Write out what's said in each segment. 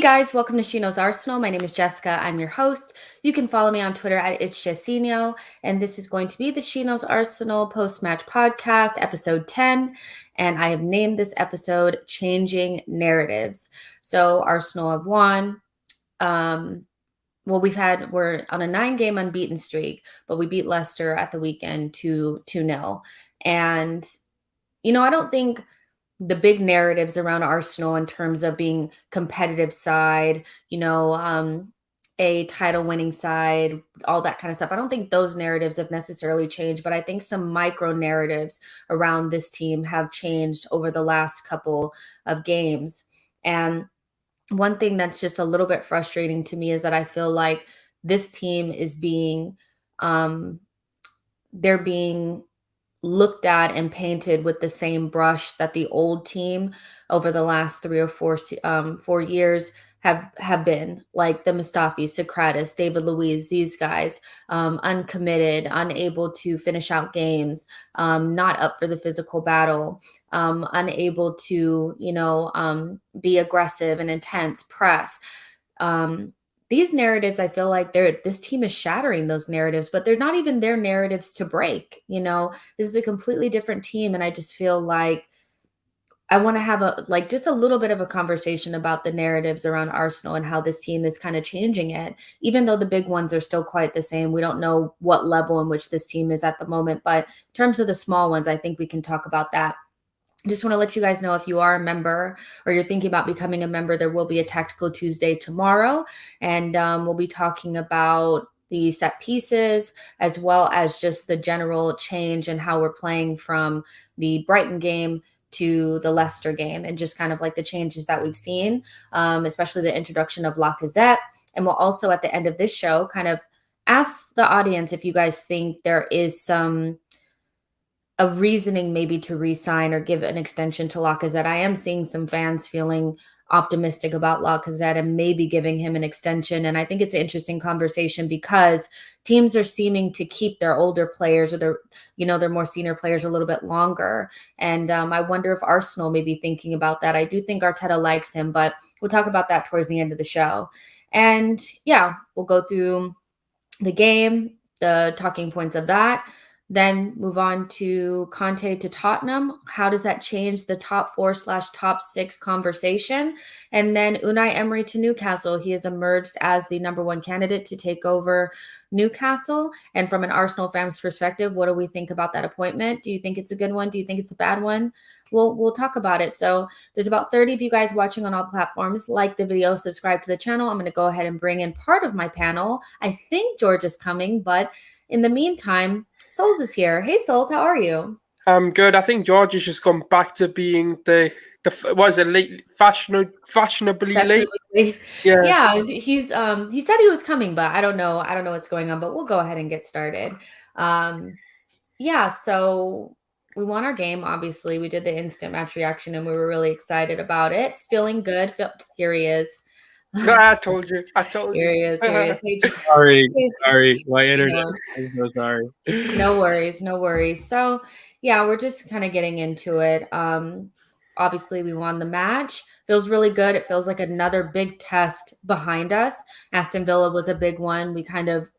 guys, welcome to SheKnowsArsenal. My name is Jessica. I'm your host. You can follow me on Twitter at @itsjessinho, and this is going to be the SheKnowsArsenal post-match podcast, episode 10, and I have named this episode Changing Narratives. So Arsenal have won. We're on a 9-game unbeaten streak, but we beat Leicester at the weekend 2-0. And, I don't think the big narratives around Arsenal in terms of being competitive side, a title winning side, all that kind of stuff. I don't think those narratives have necessarily changed, but I think some micro narratives around this team have changed over the last couple of games. And one thing that's just a little bit frustrating to me is that I feel like this team is they're being looked at and painted with the same brush that the old team over the last 3 or 4 years have been, like the Mustafis, Socrates, David Luiz, these guys, uncommitted, unable to finish out games, not up for the physical battle, unable to, be aggressive and intense, press. These narratives, I feel like this team is shattering those narratives, but they're not even their narratives to break. This is a completely different team, and I just feel like I want to have just a little bit of a conversation about the narratives around Arsenal and how this team is kind of changing it. Even though the big ones are still quite the same, we don't know what level in which this team is at the moment. But in terms of the small ones, I think we can talk about that. I just want to let you guys know, if you are a member or you're thinking about becoming a member, there will be a Tactical Tuesday tomorrow. And we'll be talking about the set pieces as well as just the general change and how we're playing from the Brighton game to the Leicester game, and just kind of like the changes that we've seen, especially the introduction of Lacazette. And we'll also, at the end of this show, kind of ask the audience if you guys think there is a reasoning maybe to re-sign or give an extension to Lacazette. I am seeing some fans feeling optimistic about Lacazette and maybe giving him an extension. And I think it's an interesting conversation because teams are seeming to keep their older players or their more senior players a little bit longer. And I wonder if Arsenal may be thinking about that. I do think Arteta likes him, but we'll talk about that towards the end of the show. And yeah, we'll go through the game, the talking points of that. Then move on to Conte to Tottenham. How does that change the top 4/top 6 conversation? And then Unai Emery to Newcastle. He has emerged as the number 1 candidate to take over Newcastle. And from an Arsenal fan's perspective, what do we think about that appointment? Do you think it's a good one? Do you think it's a bad one? We'll talk about it. So there's about 30 of you guys watching on all platforms. Like the video, subscribe to the channel. I'm going to go ahead and bring in part of my panel. I think George is coming, but in the meantime, Souls is here. Hey, Souls, how are you? I'm good. I think George has just gone back to being the what is it, late, fashionably late? Yeah. He said he was coming, but I don't know what's going on. But we'll go ahead and get started. So we won our game. Obviously, we did the instant match reaction, and we were really excited about it. It's feeling good. Here he is. I told you. Here he is. Hey, sorry. My internet. I'm so sorry. No worries. So, yeah, we're just kind of getting into it. Obviously, we won the match. Feels really good. It feels like another big test behind us. Aston Villa was a big one. We kind of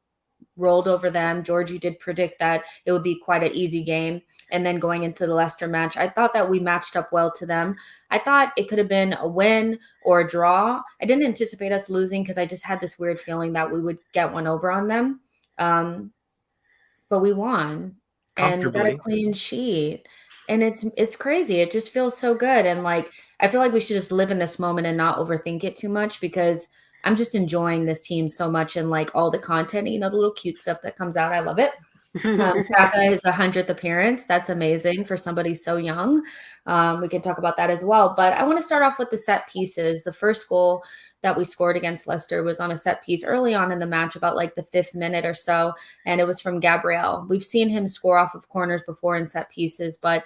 rolled over them. George, you did predict that it would be quite an easy game. And then going into the Leicester match, I thought that we matched up well to them. I thought it could have been a win or a draw. I didn't anticipate us losing because I just had this weird feeling that we would get one over on them. But we won and we got a clean sheet. And it's crazy. It just feels so good. And I feel like we should just live in this moment and not overthink it too much, because I'm just enjoying this team so much, and all the content, the little cute stuff that comes out. I love it. Saka, his 100th appearance. That's amazing for somebody so young. We can talk about that as well. But I want to start off with the set pieces. The first goal that we scored against Leicester was on a set piece early on in the match, about the 5th minute or so. And it was from Gabriel. We've seen him score off of corners before in set pieces, but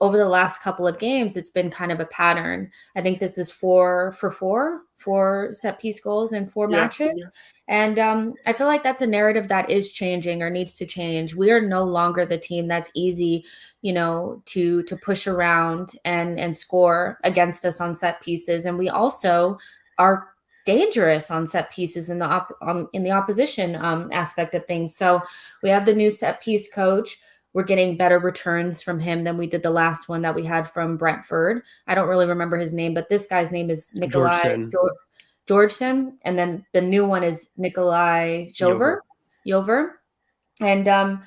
over the last couple of games, it's been kind of a pattern. I think this is 4 for 4 set piece goals in 4 matches. Yeah. And I feel like that's a narrative that is changing or needs to change. We are no longer the team that's easy, to push around and score against us on set pieces. And we also are dangerous on set pieces in the in the opposition aspect of things. So we have the new set piece coach. We're getting better returns from him than we did the last one that we had from Brentford. I don't really remember his name, but this guy's name is Nikolai Georgeson, and then the new one is Nikolai Jover. And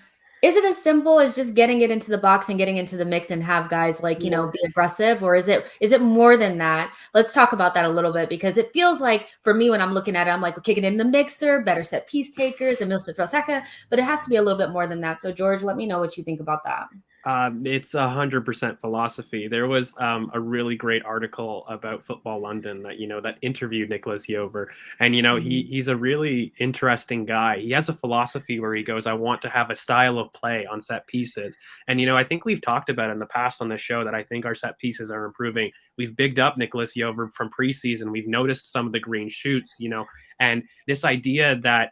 is it as simple as just getting it into the box and getting into the mix and have guys like, be aggressive, or is it more than that? Let's talk about that a little bit, because it feels like, for me, when I'm looking at it, I'm like, we're kicking it in the mixer, better set piece takers, and Smith Rosaka, but it has to be a little bit more than that. So George, let me know what you think about that. It's 100% philosophy. There was a really great article about Football London that interviewed Nicholas Jover, and he's a really interesting guy. He has a philosophy where he goes, "I want to have a style of play on set pieces," and I think we've talked about in the past on this show that I think our set pieces are improving. We've bigged up Nicholas Jover from preseason. We've noticed some of the green shoots, and this idea that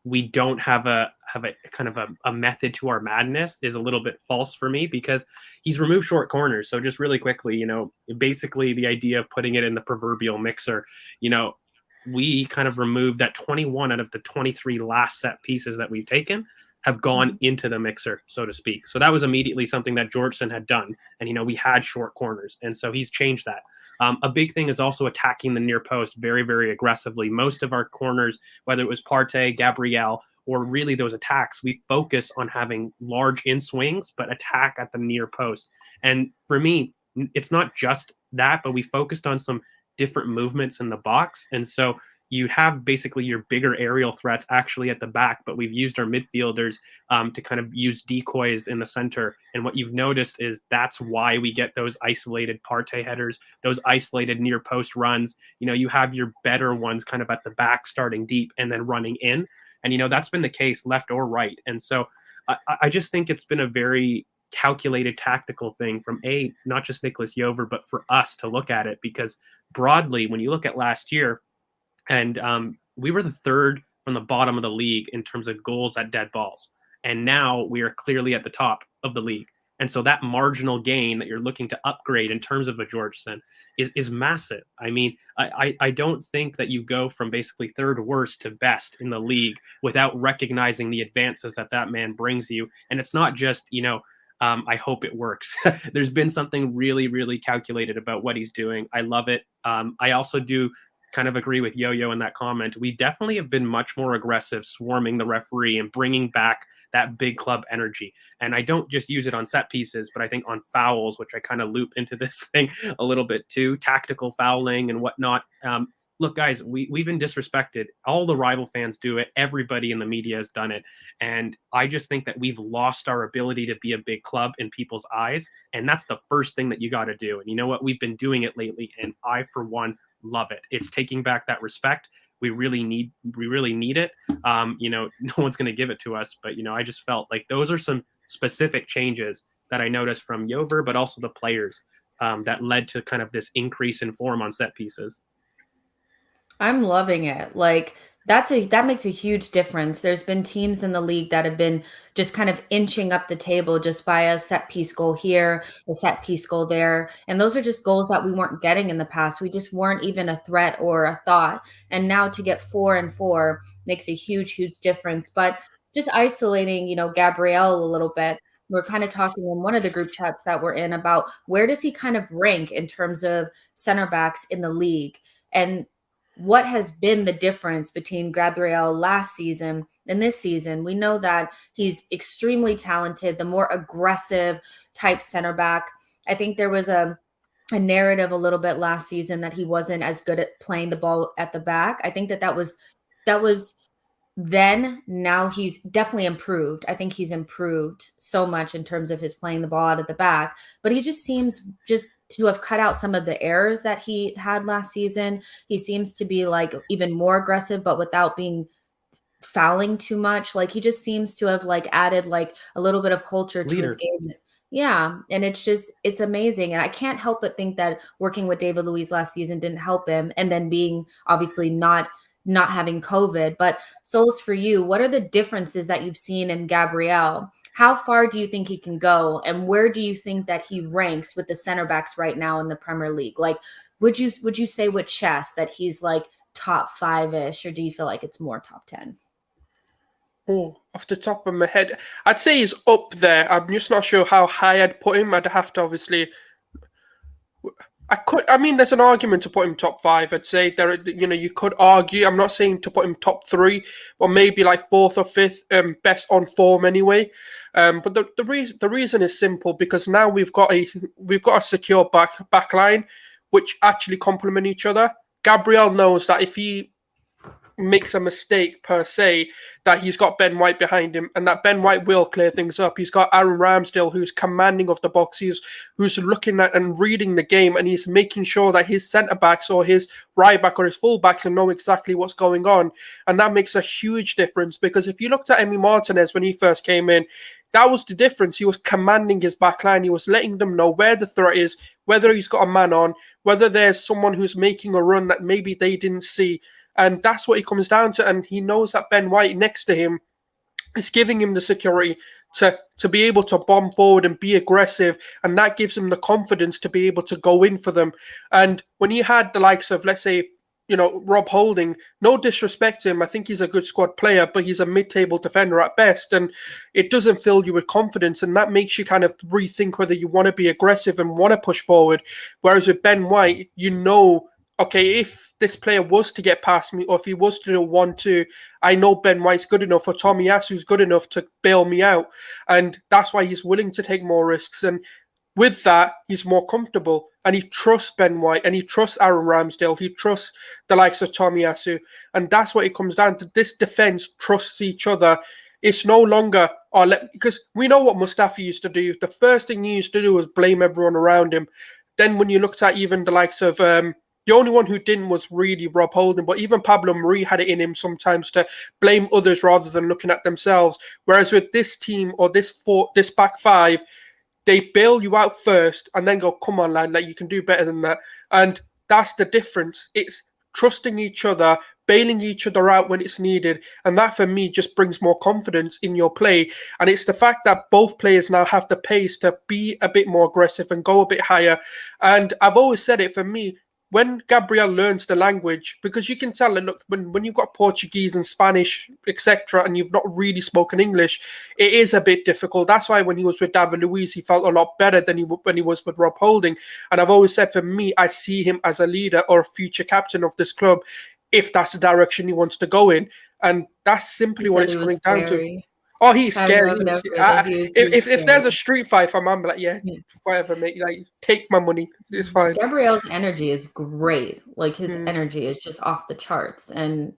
we don't have a kind of a method to our madness is a little bit false for me, because he's removed short corners. So just really quickly, basically the idea of putting it in the proverbial mixer, we kind of removed that 21 out of the 23 last set pieces that we've taken have gone into the mixer, so to speak. So that was immediately something that Georgeson had done. And, we had short corners. And so he's changed that. A big thing is also attacking the near post very, very aggressively. Most of our corners, whether it was Partey, Gabriel, or really those attacks, we focus on having large in swings, but attack at the near post. And for me, it's not just that, but we focused on some different movements in the box. And so you have basically your bigger aerial threats actually at the back, but we've used our midfielders to kind of use decoys in the center. And what you've noticed is that's why we get those isolated Partey headers, those isolated near post runs. You have your better ones kind of at the back starting deep and then running in. And, that's been the case left or right. And so I just think it's been a very calculated tactical thing from not just Nicholas Jover, but for us to look at it, because broadly, when you look at last year, and we were the third from the bottom of the league in terms of goals at dead balls. And now we are clearly at the top of the league. And so that marginal gain that you're looking to upgrade in terms of a Georgeson is massive. I mean, I don't think that you go from basically third worst to best in the league without recognizing the advances that man brings you. And it's not just, I hope it works. There's been something really, really calculated about what he's doing. I love it. I also do kind of agree with Yo-Yo in that comment. We definitely have been much more aggressive, swarming the referee and bringing back that big club energy. And I don't just use it on set pieces, but I think on fouls, which I kind of loop into this thing a little bit too, tactical fouling and whatnot. Look, guys, we've been disrespected. All the rival fans do it. Everybody in the media has done it. And I just think that we've lost our ability to be a big club in people's eyes. And that's the first thing that you got to do. And you know what? We've been doing it lately. And I, for one, love it. It's taking back that respect. We really need it. No one's going to give it to us, but I just felt like those are some specific changes that I noticed from Jover, but also the players that led to kind of this increase in form on set pieces. I'm loving it. Like that makes a huge difference. There's been teams in the league that have been just kind of inching up the table just by a set piece goal here, a set piece goal there. And those are just goals that we weren't getting in the past. We just weren't even a threat or a thought. And now to get 4 and 4 makes a huge, huge difference. But just isolating, Gabriel a little bit. We're kind of talking in one of the group chats that we're in about where does he kind of rank in terms of center backs in the league. And what has been the difference between Gabriel last season and this season? We know that he's extremely talented, the more aggressive type center back. I think there was a narrative a little bit last season that he wasn't as good at playing the ball at the back. I think that was then. Now he's definitely improved. I think he's improved so much in terms of his playing the ball out of the back, but he just seems just to have cut out some of the errors that he had last season. He seems to be like even more aggressive, but without being fouling too much. Like he just seems to have like added like a little bit of culture to his game. Yeah. And it's amazing. And I can't help but think that working with David Luiz last season didn't help him. And then being obviously not having COVID. But Souls, for you, what are the differences that you've seen in Gabriel? How far do you think he can go? And where do you think that he ranks with the center backs right now in the Premier League? Like, would you say with chess that he's like top 5-ish, or do you feel like it's more top 10? Oh, off the top of my head, I'd say he's up there. I'm just not sure how high I'd put him. I'd have to obviously. I mean, there's an argument to put him top 5. I'd say you could argue. I'm not saying to put him top 3, or maybe like 4th or 5th, best on form anyway. But the reason is simple, because now we've got a secure back line, which actually complement each other. Gabriel knows that if he makes a mistake per se, that he's got Ben White behind him, and that Ben White will clear things up. He's got Aaron Ramsdale, who's commanding of the box. Who's looking at and reading the game, and he's making sure that his centre backs or his right back or his full backs know exactly what's going on. And that makes a huge difference, because if you looked at Emi Martinez when he first came in, that was the difference. He was commanding his back line. He was letting them know where the threat is, whether he's got a man on, whether there's someone who's making a run that maybe they didn't see. And that's what it comes down to. And he knows that Ben White next to him is giving him the security to be able to bomb forward and be aggressive. And that gives him the confidence to be able to go in for them. And when you had the likes of, let's say, Rob Holding, no disrespect to him, I think he's a good squad player, but he's a mid-table defender at best. And it doesn't fill you with confidence. And that makes you kind of rethink whether you want to be aggressive and want to push forward. Whereas with Ben White, okay, if this player was to get past me, or if he was to do a 1-2, I know Ben White's good enough, or Tomiyasu's good enough to bail me out. And that's why he's willing to take more risks. And with that, he's more comfortable. And he trusts Ben White, and he trusts Aaron Ramsdale. He trusts the likes of Tomiyasu. And that's what it comes down to. This defense trusts each other. It's no longer, because we know what Mustafi used to do. The first thing he used to do was blame everyone around him. Then when you looked at even the likes of... the only one who didn't was really Rob Holding, but even Pablo Mari had it in him sometimes to blame others rather than looking at themselves. Whereas with this team, or this back five, they bail you out first and then go, come on, lad, you can do better than that. And that's the difference. It's trusting each other, bailing each other out when it's needed. And that, for me, just brings more confidence in your play. And it's the fact that both players now have the pace to be a bit more aggressive and go a bit higher. And I've always said it, for me, when Gabriel learns the language, because you can tell, look, when you've got Portuguese and Spanish, etc., and you've not really spoken English, it is a bit difficult. That's why when he was with David Luiz, he felt a lot better than when he was with Rob Holding. And I've always said, for me, I see him as a leader or a future captain of this club, if that's the direction he wants to go in. And that's simply what it's coming down to. Oh, he's scary. If there's a street fight for man, like, whatever, mate. Take my money. It's fine. Gabriel's energy is great. His energy is just off the charts. And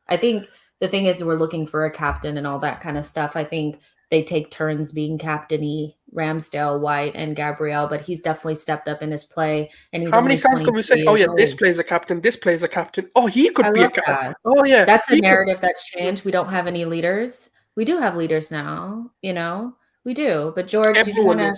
I think the thing is, we're looking for a captain and all that kind of stuff. I think they take turns being captainy, Ramsdale, White, and Gabriel, but he's definitely stepped up in his play. And he's how many times can we say, oh yeah, this player's a captain, this player's a captain. Oh, he could be a captain. Oh yeah. That's a narrative that's changed. We don't have any leaders. We do have leaders now, we do. But George, did you want to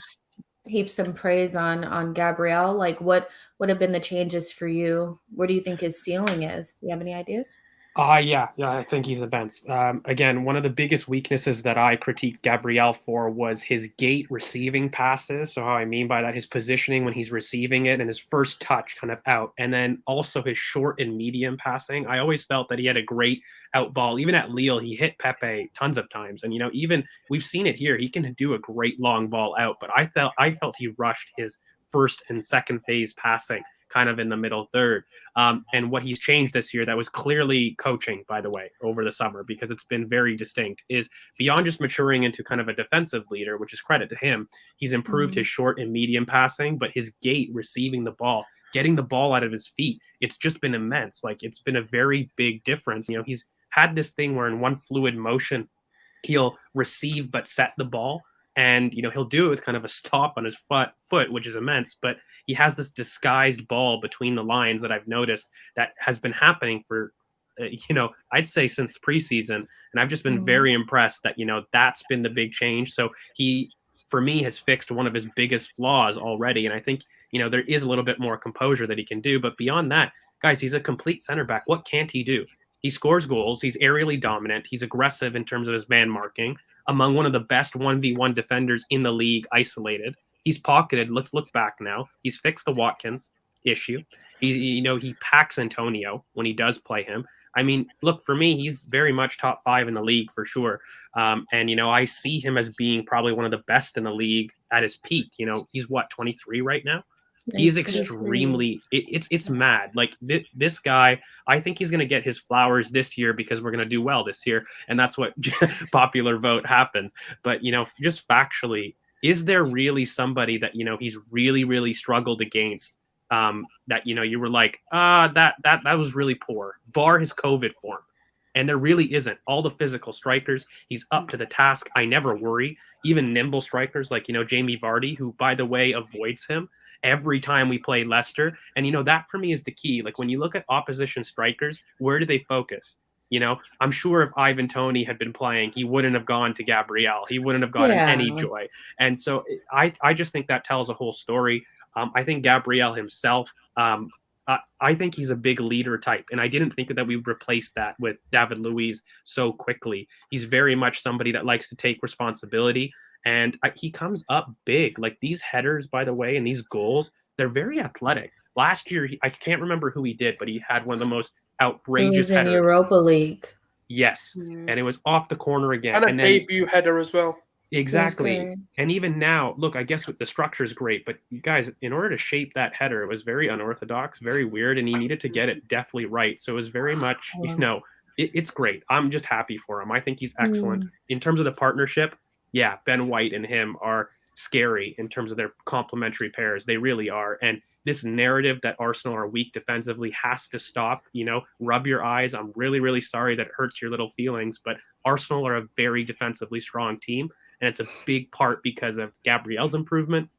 heap some praise on Gabriel? What have been the changes for you? Where do you think his ceiling is? Do you have any ideas? Yeah, I think he's immense. Again, one of the biggest weaknesses that I critiqued Gabriel for was his gate receiving passes. So how I mean by that, his positioning when he's receiving it and his first touch kind of out. And then also his short and medium passing. I always felt that he had a great out ball. Even at Lille, he hit Pepe tons of times. And, even we've seen it here. He can do a great long ball out. But I felt he rushed his first and second phase passing kind of in the middle third. And what he's changed this year, that was clearly coaching, by the way, over the summer, because it's been very distinct, is beyond just maturing into kind of a defensive leader, which is credit to him. He's improved his short and medium passing, but his gate receiving the ball, getting the ball out of his feet, it's just been immense. It's been a very big difference. He's had this thing where in one fluid motion, he'll receive but set the ball. And, he'll do it with kind of a stop on his foot, which is immense. But he has this disguised ball between the lines that I've noticed that has been happening for, I'd say since the preseason. And I've just been very impressed that, that's been the big change. So he, for me, has fixed one of his biggest flaws already. And I think, there is a little bit more composure that he can do. But beyond that, guys, he's a complete center back. What can't he do? He scores goals. He's aerially dominant. He's aggressive in terms of his man marking. Among one of the best 1v1 defenders in the league, isolated. He's pocketed. Let's look back now. He's fixed the Watkins. issue. He packs Antonio when he does play him. I mean, look, for me, he's very much top 5 in the league for sure. And I see him as being probably one of the best in the league at his peak. He's what, 23 right now? He's He's 23. extremely it's mad. Like this guy, I think he's going to get his flowers this year because we're going to do well this year, and that's what popular vote happens. But just factually, is there really somebody that he's really struggled against, that you were like, that was really poor, bar his COVID form? And there really isn't. All the physical strikers, he's up to the task. I never worry. Even nimble strikers like Jamie Vardy, who by the way avoids him every time we play Leicester. And that for me is the key. Like when you look at opposition strikers, where do they focus? I'm sure if Ivan Toney had been playing, he wouldn't have gone to Gabriel. He wouldn't have gotten Yeah. any joy. And so I just think that tells a whole story. I think Gabriel himself, I think he's a big leader type, and I didn't think that we would replace that with David Luiz so quickly. He's very much somebody that likes to take responsibility, and he comes up big. Like these headers, by the way, and these goals, they're very athletic. Last year, I can't remember who he did, but he had one of the most outrageous He was in headers. Europa League. Yes, and it was off the corner again. And a debut header as well. Exactly. And even now, look, I guess the structure is great, but you guys, in order to shape that header, it was very unorthodox, very weird, and he needed to get it definitely right. So it was very much, it's great. I'm just happy for him. I think he's excellent. In terms of the partnership, yeah, Ben White and him are scary in terms of their complementary pairs. They really are. And this narrative that Arsenal are weak defensively has to stop. Rub your eyes. I'm really sorry that it hurts your little feelings, but Arsenal are a very defensively strong team. And it's a big part because of Gabriel's improvement.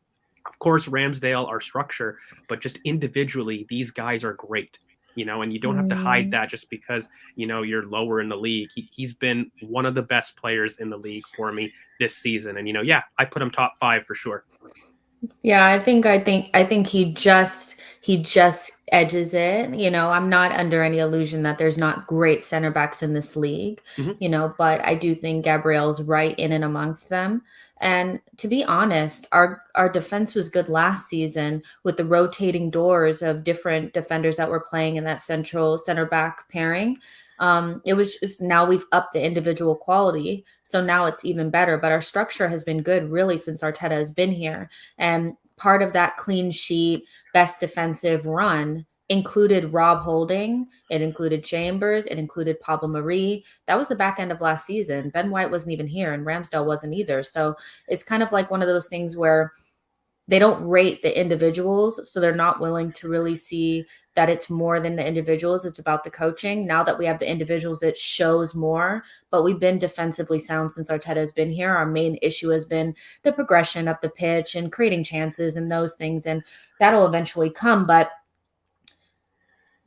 Of course, Ramsdale, our structure, but just individually, these guys are great, and you don't have to hide that just because, you're lower in the league. He's been one of the best players in the league for me this season. And, I put him top 5 for sure. Yeah, I think he just edges it. I'm not under any illusion that there's not great center backs in this league, but I do think Gabriel's right in and amongst them. And to be honest, our defense was good last season with the rotating doors of different defenders that were playing in that central center back pairing. It was just now we've upped the individual quality. So now it's even better, but our structure has been good really since Arteta has been here. And part of that clean sheet, best defensive run included Rob Holding. It included Chambers. It included Pablo Marie. That was the back end of last season. Ben White wasn't even here and Ramsdale wasn't either. So it's kind of like one of those things where they don't rate the individuals, so they're not willing to really see that it's more than the individuals. It's about the coaching. Now that we have the individuals, it shows more, but we've been defensively sound since Arteta has been here. Our main issue has been the progression up the pitch and creating chances and those things, and that'll eventually come, but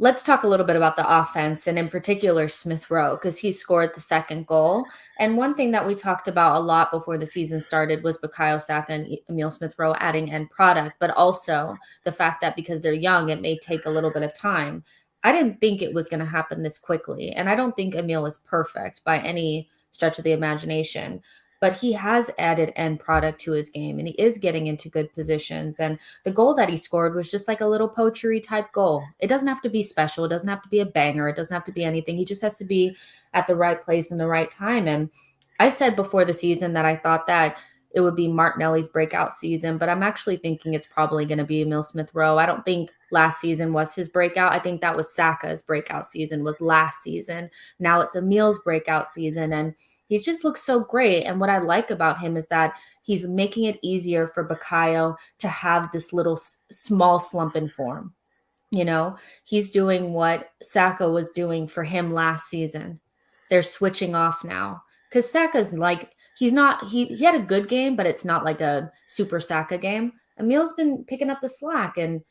let's talk a little bit about the offense and in particular Smith Rowe, because he scored the second goal. And one thing that we talked about a lot before the season started was Bukayo Saka and Emile Smith Rowe adding end product, but also the fact that because they're young, it may take a little bit of time. I didn't think it was going to happen this quickly. And I don't think Emile is perfect by any stretch of the imagination, but he has added end product to his game and he is getting into good positions. And the goal that he scored was just like a little poachery type goal. It doesn't have to be special. It doesn't have to be a banger. It doesn't have to be anything. He just has to be at the right place in the right time. And I said before the season that I thought that it would be Martinelli's breakout season, but I'm actually thinking it's probably going to be Emile Smith Rowe. I don't think last season was his breakout. I think that was Saka's breakout season, was last season. Now it's Emile's breakout season. And he just looks so great. And what I like about him is that he's making it easier for Bukayo to have this little small slump in form. He's doing what Saka was doing for him last season. They're switching off now because Saka's like, he had a good game, but it's not like a super Saka game. Emile's been picking up the slack and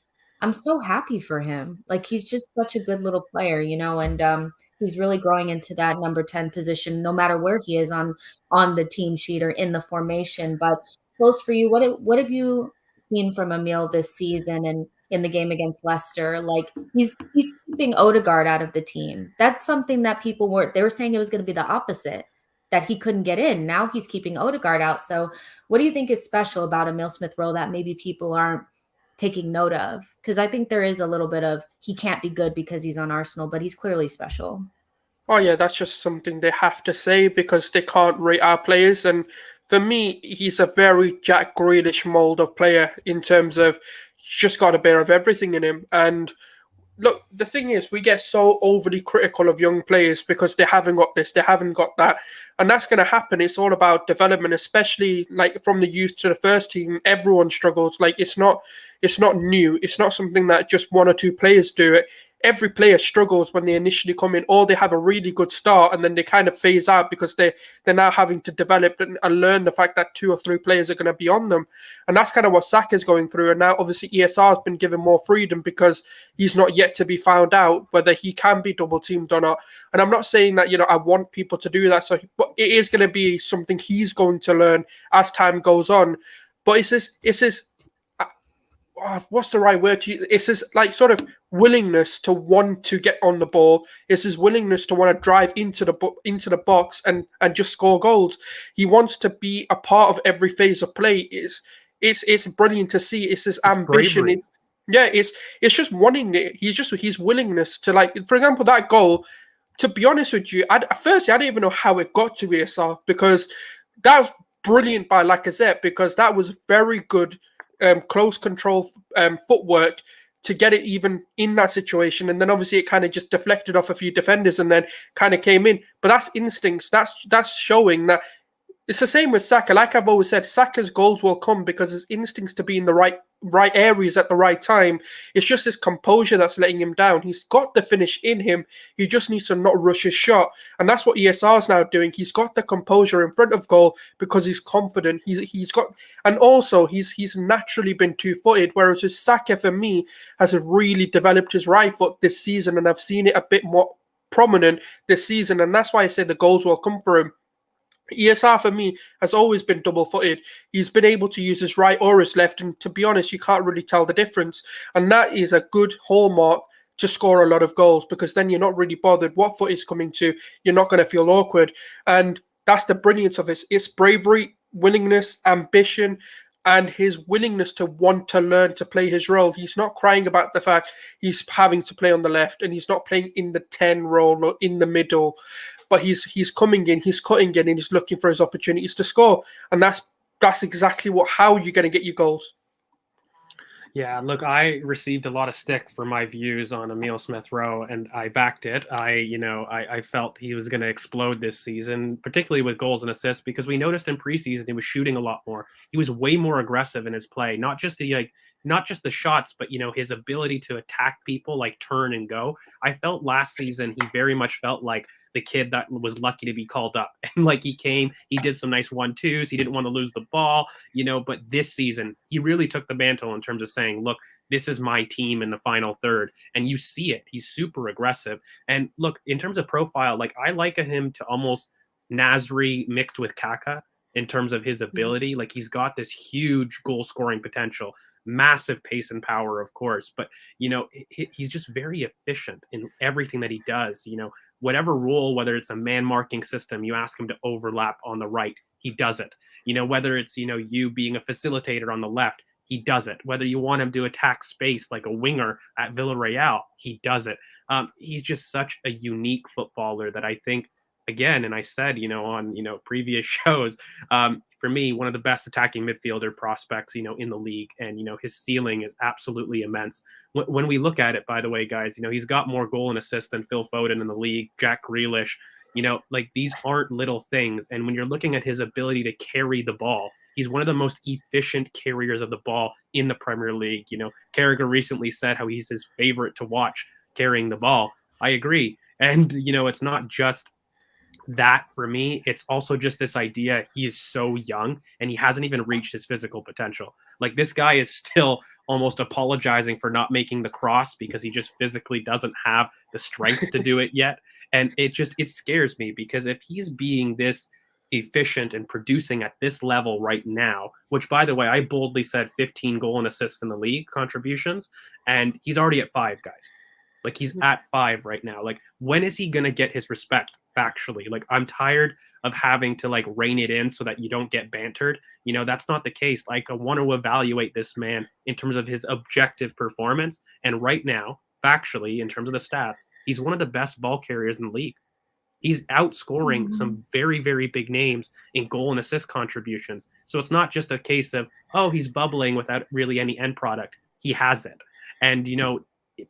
I'm so happy for him. Like he's just such a good little player, and he's really growing into that number 10 position, no matter where he is on the team sheet or in the formation. But close for you, what have you seen from Emile this season and in the game against Leicester? Like he's keeping Odegaard out of the team. That's something that they were saying it was going to be the opposite, that he couldn't get in. Now he's keeping Odegaard out. So what do you think is special about Emile Smith Rowe that maybe people aren't taking note of, because I think there is a little bit of he can't be good because he's on Arsenal, but he's clearly special. Oh yeah, that's just something they have to say because they can't rate our players. And for me, he's a very Jack Grealish mold of player in terms of he's just got a bit of everything in him. And look, the thing is, we get so overly critical of young players because they haven't got this, they haven't got that, and that's going to happen. It's all about development, especially like from the youth to the first team. Everyone struggles. Like it's not new. It's not something that just one or two players do it. Every player struggles when they initially come in, or they have a really good start and then they kind of phase out because they're now having to develop and learn the fact that two or three players are going to be on them, and that's kind of what Saka's going through. And now obviously ESR has been given more freedom because he's not yet to be found out whether he can be double teamed or not. And I'm not saying that I want people to do that, but it is going to be something he's going to learn as time goes on. But it's his what's the right word to use? It's his like sort of willingness to want to get on the ball. It's his willingness to want to drive into the box and just score goals. He wants to be a part of every phase of play. It's brilliant to see. It's his ambition. It's just wanting it. His willingness to, like, for example, that goal. To be honest with you, firstly I didn't even know how it got to ESR because that was brilliant by Lacazette because that was very good. Close control footwork to get it even in that situation, and then obviously it kind of just deflected off a few defenders and then kind of came in. But that's instincts. That's showing that it's the same with Saka. Like I've always said, Saka's goals will come because his instincts to be in the right areas at the right time. It's just his composure that's letting him down. He's got the finish in him. He just needs to not rush his shot. And that's what ESR is now doing. He's got the composure in front of goal because he's confident. He's got, and also he's naturally been two-footed, whereas with Saka, for me, has really developed his right foot this season, and I've seen it a bit more prominent this season, and that's why I say the goals will come for him. ESR for me has always been double-footed. He's been able to use his right or his left, and to be honest, you can't really tell the difference. And that is a good hallmark to score a lot of goals because then you're not really bothered what foot is coming to. You're not going to feel awkward. And that's the brilliance of it. It's bravery, willingness, ambition, and his willingness to want to learn to play his role. He's not crying about the fact he's having to play on the left and he's not playing in the 10 role or in the middle. But he's coming in, he's cutting in, and he's looking for his opportunities to score. And that's exactly how you're going to get your goals. Yeah, look, I received a lot of stick for my views on Emile Smith-Rowe, and I backed it. I felt he was going to explode this season, particularly with goals and assists, because we noticed in preseason he was shooting a lot more. He was way more aggressive in his play, not just the shots, but his ability to attack people, like turn and go. I felt last season he very much felt like the kid that was lucky to be called up. And like he did some nice 1-2s. He didn't want to lose the ball, but this season he really took the mantle in terms of saying, look, this is my team in the final third. And you see it. He's super aggressive. And look, in terms of profile, like I liken him to almost Nasri mixed with Kaka in terms of his ability. Like he's got this huge goal scoring potential, massive pace and power, of course, but he's just very efficient in everything that he does. Whatever role, whether it's a man marking system, you ask him to overlap on the right, he does it. Whether it's you being a facilitator on the left, he does it. Whether you want him to attack space like a winger at Villarreal, he does it. He's just such a unique footballer that I think, again, and I said, on previous shows, for me, one of the best attacking midfielder prospects, in the league. And, his ceiling is absolutely immense. When we look at it, by the way, guys, he's got more goal and assist than Phil Foden in the league, Jack Grealish, like these aren't little things. And when you're looking at his ability to carry the ball, he's one of the most efficient carriers of the ball in the Premier League. Carragher recently said how he's his favorite to watch carrying the ball. I agree. And, it's not just that for me, it's also just this idea he is so young and he hasn't even reached his physical potential. Like this guy is still almost apologizing for not making the cross because he just physically doesn't have the strength to do it yet. And it scares me because if he's being this efficient and producing at this level right now, which by the way, I boldly said 15 goal and assists in the league contributions, and he's already at 5, guys. Like, he's at 5 right now. Like, when is he going to get his respect factually? Like, I'm tired of having to like rein it in so that you don't get bantered. That's not the case. Like, I want to evaluate this man in terms of his objective performance. And right now, factually, in terms of the stats, he's one of the best ball carriers in the league. He's outscoring some very, very big names in goal and assist contributions. So it's not just a case of, oh, he's bubbling without really any end product. He has it. And,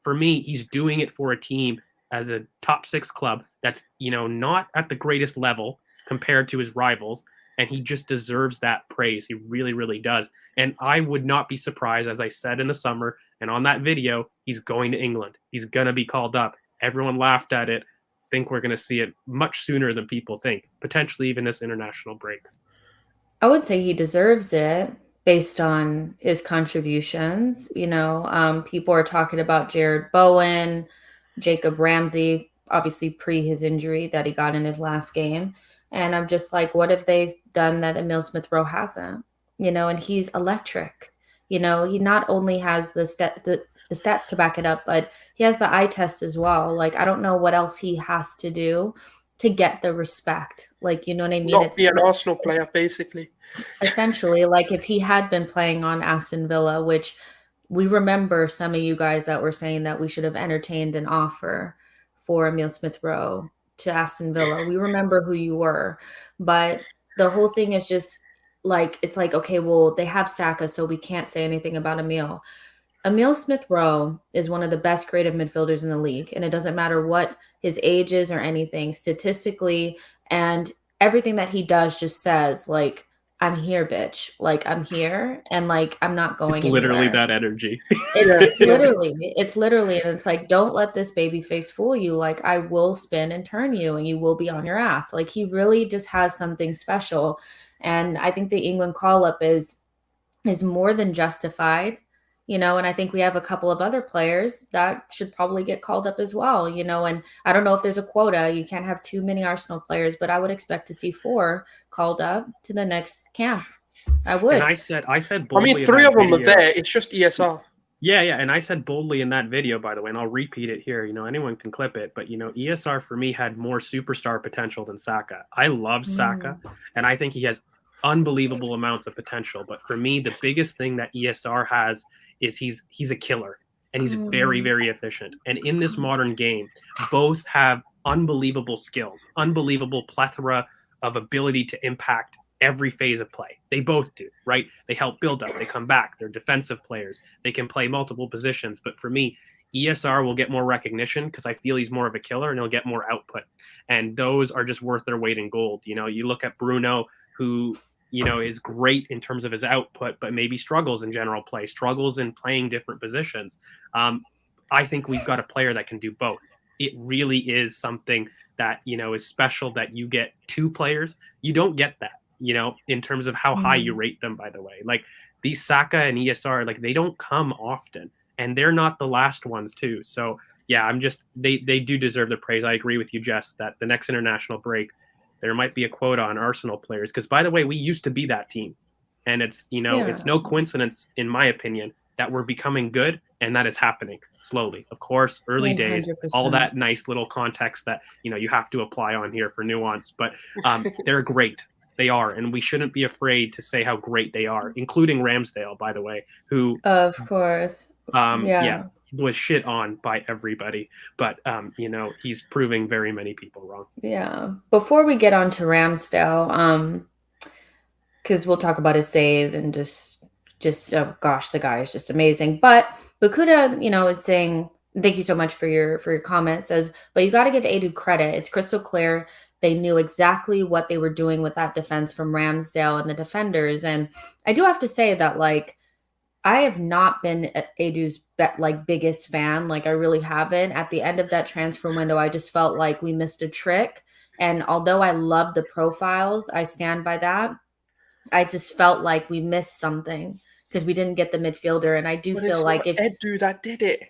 for me, he's doing it for a team as a top 6 club that's, not at the greatest level compared to his rivals. And he just deserves that praise. He really, really does. And I would not be surprised, as I said in the summer and on that video, he's going to England. He's going to be called up. Everyone laughed at it. Think we're going to see it much sooner than people think, potentially even this international break. I would say he deserves it based on his contributions. People are talking about Jared Bowen, Jacob Ramsey, obviously pre his injury that he got in his last game. And I'm just like, what have they done that Emile Smith-Rowe hasn't? And he's electric. He not only has the stats to back it up, but he has the eye test as well. Like, I don't know what else he has to do to get the respect. Like, you know what I mean? Not be an Arsenal player, basically. Essentially, like if he had been playing on Aston Villa, which we remember some of you guys that were saying that we should have entertained an offer for Emile Smith-Rowe to Aston Villa. We remember who you were. But the whole thing is just like, it's like, okay, well, they have Saka, so we can't say anything about Emile. Emile Smith-Rowe is one of the best creative midfielders in the league, and it doesn't matter what his age is or anything statistically, and everything that he does just says, like, I'm here, bitch. Like, I'm here, and like, I'm not going It's literally anywhere. that energy. It's literally, and it's like, don't let this baby face fool you. Like, I will spin and turn you, and you will be on your ass. Like, he really just has something special, and I think the England call-up is more than justified. And I think we have a couple of other players that should probably get called up as well, and I don't know if there's a quota. You can't have too many Arsenal players, but I would expect to see 4 called up to the next camp. I would. And I said boldly. I mean, 3 of them are there. It's just ESR. Yeah. And I said boldly in that video, by the way, and I'll repeat it here. Anyone can clip it, but ESR for me had more superstar potential than Saka. I love Saka, and I think he has unbelievable amounts of potential. But for me, the biggest thing that ESR has is he's a killer, and he's very, very efficient. And in this modern game, both have unbelievable skills, unbelievable plethora of ability to impact every phase of play. They both do, right? They help build up, they come back, they're defensive players, they can play multiple positions. But for me, ESR will get more recognition because I feel he's more of a killer and he'll get more output. And those are just worth their weight in gold. You look at Bruno, who is great in terms of his output, but maybe struggles in general play, struggles in playing different positions. I think we've got a player that can do both. It really is something that, is special that you get 2 players. You don't get that, in terms of how high you rate them, by the way. Like, these Saka and ESR, like, they don't come often, and they're not the last ones too. So yeah, they do deserve the praise. I agree with you, Jess, that the next international break, there might be a quota on Arsenal players. Because, by the way, we used to be that team. And it's, it's no coincidence, in my opinion, that we're becoming good and that is happening slowly. Of course, early 100%. Days, all that nice little context that, you have to apply on here for nuance. But they're great. They are. And we shouldn't be afraid to say how great they are, including Ramsdale, by the way, who... Of course. Was shit on by everybody, but he's proving very many people wrong. Yeah. Before we get on to Ramsdale, because we'll talk about his save and just oh gosh, the guy is just amazing. But Bakuda, it's saying thank you so much for your comment. Says, but you got to give Edu credit. It's crystal clear. They knew exactly what they were doing with that defense from Ramsdale and the defenders. And I do have to say that, like, I have not been Edu's biggest fan. Like, I really haven't. At the end of that transfer window, I just felt like we missed a trick. And although I love the profiles, I stand by that. I just felt like we missed something because we didn't get the midfielder. And I do feel like if Edu that did it,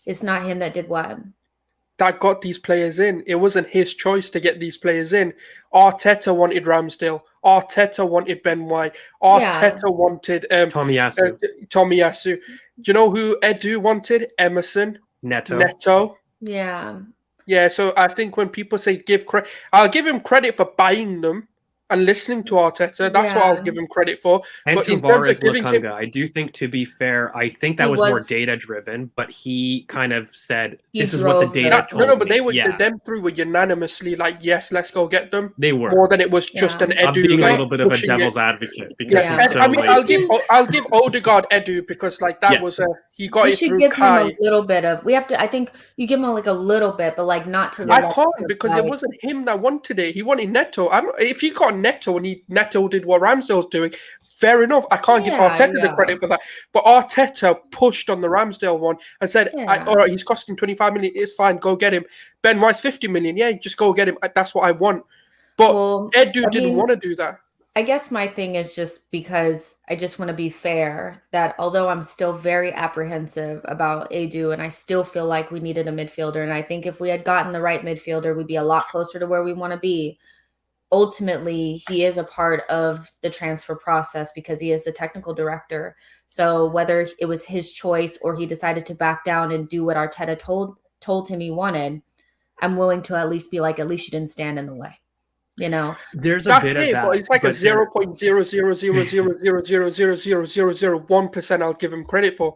it's not him that did what? That got these players in. It wasn't his choice to get these players in. Arteta wanted Ramsdale. Arteta wanted Ben White. Arteta wanted Tomiyasu. Tomiyasu. Do you know who Edu wanted? Emerson. Neto. Yeah. Yeah, so I think when people say give credit, I'll give him credit for buying them and listening to Arteta. That's what I'll Yeah. give him credit for. And But in terms of Tavares giving him, Lokonga, I do think, to be fair, I think He that was more was data driven, but he kind of said, he "This is what the drove data those no, told but moves. they me." were Yeah, them three were unanimously like, yes, let's go get them. they were. More than it was just Yeah. an I'm Edu being a like little bit of a pushing it. devil's advocate because Yeah, he's Yeah. so I mean, lazy. I'll give Odegaard Edu because like that Yes. was he got We it should through give him a Kai. little bit of we have to I think you give him like a little bit, but like not to the I Yeah. level can't of because it like wasn't him that wanted it. He wanted Neto. I don't, if he got Neto and Neto did what Ramsdale's doing, fair enough. I can't give Arteta the yeah. credit for that. But Arteta pushed on the Ramsdale one and said, Yeah. "All right, he's costing 25 million. It's fine. Go get him." Ben White's 50 million. Yeah, just go get him. That's what I want. But Well, Edu I didn't mean, want to do that. I guess my thing is just because I just want to be fair that although I'm still very apprehensive about Adu and I still feel like we needed a midfielder, and I think if we had gotten the right midfielder, we'd be a lot closer to where we want to be. Ultimately, he is a part of the transfer process because he is the technical director. So whether it was his choice or he decided to back down and do what Arteta told him he wanted, I'm willing to at least be like, at least you didn't stand in the way. You know, There's a That's bit of it, but that, it's like a but there 0.0000000000001% I'll give him credit for.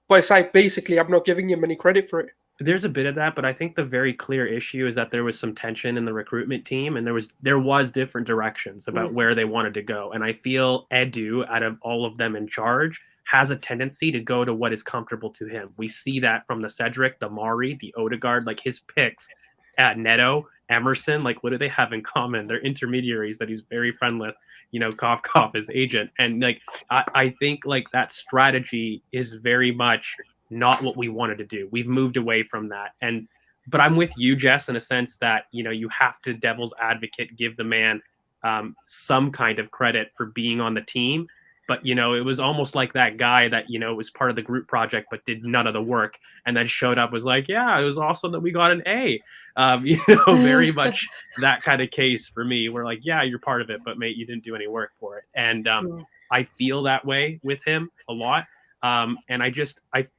But it's like basically I'm not giving him any credit for it. there's a bit of that, but I think the very clear issue is that there was some tension in the recruitment team, and there was different directions about where they wanted to go. And I feel Edu, out of all of them in charge, has a tendency to go to what is comfortable to him. We see that from the Cedric, the Mari, the Odegaard, like his picks at Neto, Emerson. Like, what do they have in common? They're intermediaries that he's very friendly with. Cough, cough, his agent, and like I think like that strategy is very much not what we wanted to do. We've moved away from that. But I'm with you, Jess, in a sense that, you have to devil's advocate, give the man some kind of credit for being on the team. But, it was almost like that guy that, was part of the group project, but did none of the work and then showed up, was like, yeah, it was awesome that we got an A. Very much that kind of case for me. We're like, yeah, you're part of it, but mate, you didn't do any work for it. And I feel that way with him a lot. And I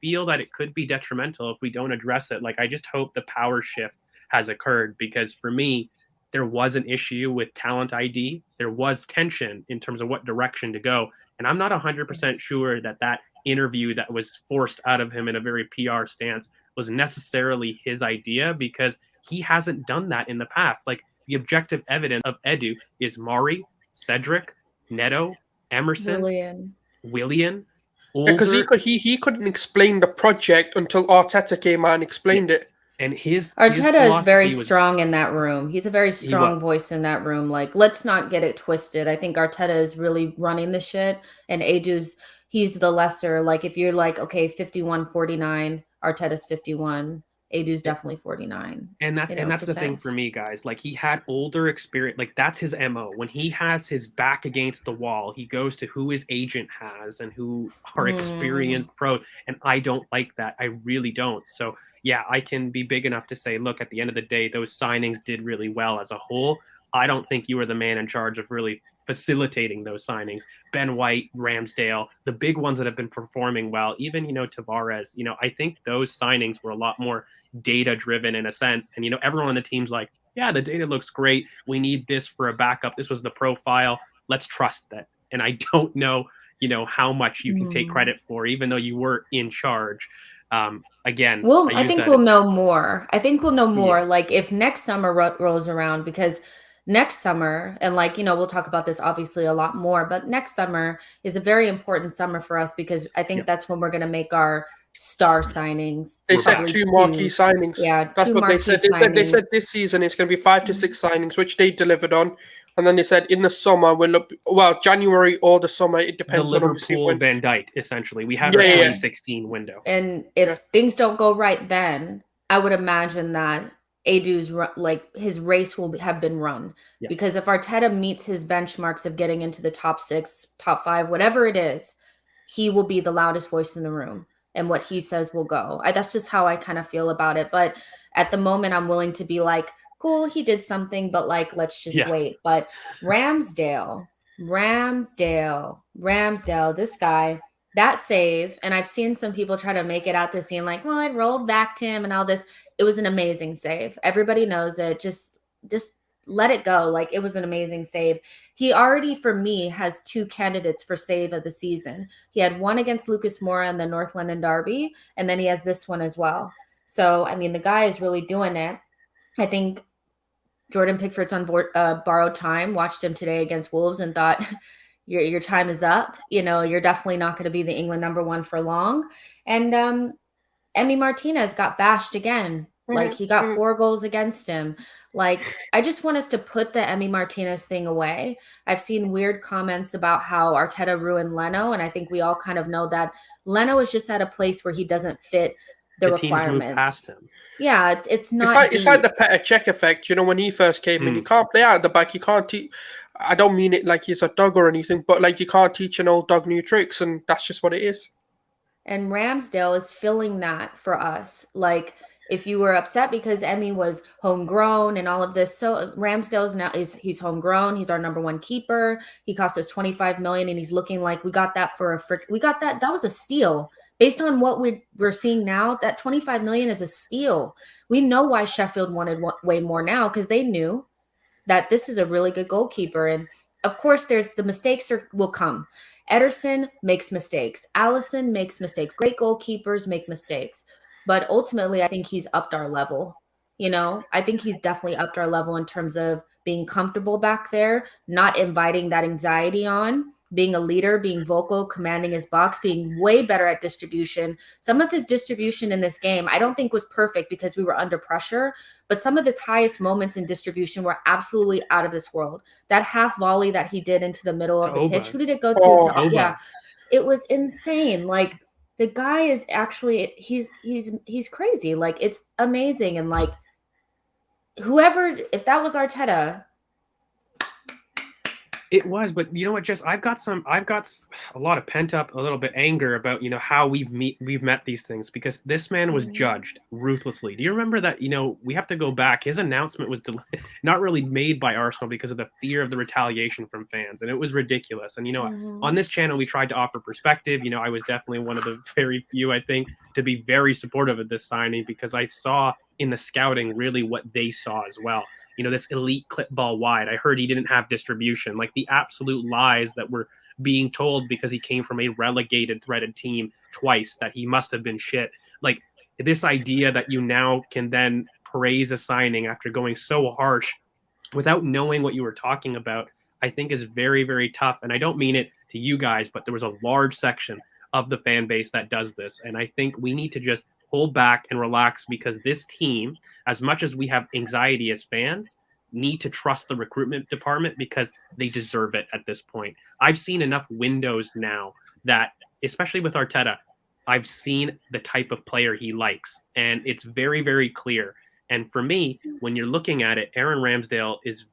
feel that it could be detrimental if we don't address it. Like, I just hope the power shift has occurred, because for me, there was an issue with talent ID. There was tension in terms of what direction to go. And I'm not 100% sure that interview that was forced out of him in a very PR stance was necessarily his idea, because he hasn't done that in the past. Like, the objective evidence of Edu is Mari, Cedric, Neto, Emerson, Willian. Because he couldn't explain the project until Arteta came out and explained it. And his Arteta is very strong in that room. He's a very strong voice in that room. Like, let's not get it twisted. I think Arteta is really running the shit, and he's the lesser. Like, if you're like, okay, 51-49, Arteta's 51. Adu's definitely 49. And that's the thing for me, guys. Like, he had older experience. Like, that's his MO. When he has his back against the wall, he goes to who his agent has and who are experienced pros. And I don't like that. I really don't. So yeah, I can be big enough to say, look, at the end of the day, those signings did really well as a whole. I don't think you were the man in charge of really facilitating those signings. Ben White, Ramsdale, the big ones that have been performing well, even, Tavares, I think those signings were a lot more data driven in a sense. And, everyone on the team's like, yeah, the data looks great. We need this for a backup. This was the profile. Let's trust that. And I don't know, how much you can take credit for, even though you were in charge. Again, well, I think we'll know more. Yeah. Like, if next summer rolls around, because next summer, and like, we'll talk about this obviously a lot more, but next summer is a very important summer for us, because I think that's when we're going to make our star signings. They said 2 marquee signings. Yeah, that's what they said. They said this season it's going to be 5 to 6 signings, which they delivered on. And then they said in the summer January or the summer, it depends on Liverpool Van Dijk. Essentially, we had our 2016 window. And if things don't go right, then I would imagine that Adu's his race will have been run, because if Arteta meets his benchmarks of getting into the top 6, top 5, whatever it is, he will be the loudest voice in the room, and what he says will go. That's just how I kind of feel about it. But at the moment, I'm willing to be like, cool, he did something, but like, let's just wait. But Ramsdale, this guy, that save, and I've seen some people try to make it out to seem like, well, it rolled back to him and all this. It was an amazing save. Everybody knows it. Just let it go. Like, it was an amazing save. He already, for me, has 2 candidates for save of the season. He had one against Lucas Moura in the North London Derby, and then he has this one as well. So, I mean, the guy is really doing it. I think Jordan Pickford's on borrowed time, watched him today against Wolves and thought, your time is up. You know, you're definitely not going to be the England number 1 for long. And Emi Martinez got bashed again. Like, he got 4 goals against him. Like, I just want us to put the Emi Martinez thing away. I've seen weird comments about how Arteta ruined Leno, and I think we all kind of know that Leno is just at a place where he doesn't fit the requirements. Teams moved past him. Yeah, it's not. It's like the Petr Cech effect. You know, when he first came in, you can't play out of the back. You can't teach. I don't mean it like he's a dog or anything, but like, you can't teach an old dog new tricks, and that's just what it is. And Ramsdale is filling that for us. Like, if you were upset because Emmy was homegrown and all of this, so Ramsdale's now he's homegrown. He's our number 1 keeper. He cost us 25 million, and he's looking like we got that for we got that. That was a steal. Based on what we're seeing now, that 25 million is a steal. We know why Sheffield wanted way more now, because they knew that this is a really good goalkeeper. And of course, there's the mistakes will come. Ederson makes mistakes. Alisson makes mistakes. Great goalkeepers make mistakes. But ultimately, I think he's upped our level. You know, I think he's definitely upped our level in terms of being comfortable back there, not inviting that anxiety on, being a leader, being vocal, commanding his box, being way better at distribution. Some of his distribution in this game, I don't think was perfect because we were under pressure, but some of his highest moments in distribution were absolutely out of this world. That half volley that he did into the middle of the pitch, who did it go to? Yeah, it was insane. Like, the guy is actually, he's crazy. Like, it's amazing. And like, if that was Arteta. It was, but you know what, Jess, I've got a lot of pent up, a little bit anger about, you know, how we've met these things, because this man was judged ruthlessly. Do you remember that? You know, we have to go back. His announcement was not really made by Arsenal because of the fear of the retaliation from fans, and it was ridiculous. And, you know, on this channel, we tried to offer perspective. You know, I was definitely one of the very few, I think, to be very supportive of this signing, because I saw in the scouting really what they saw as well. You know, this elite clip ball wide. I heard he didn't have distribution, like the absolute lies that were being told because he came from a relegated, threaded team twice, that he must have been shit. Like, this idea that you now can then praise a signing after going so harsh without knowing what you were talking about, I think is very, very tough. And I don't mean it to you guys, but there was a large section of the fan base that does this. And I think we need to just hold back and relax, because this team, as much as we have anxiety as fans, need to trust the recruitment department, because they deserve it at this point. I've seen enough windows now that, especially with Arteta, I've seen the type of player he likes, and it's very, very clear. And for me, when you're looking at it, Aaron Ramsdale is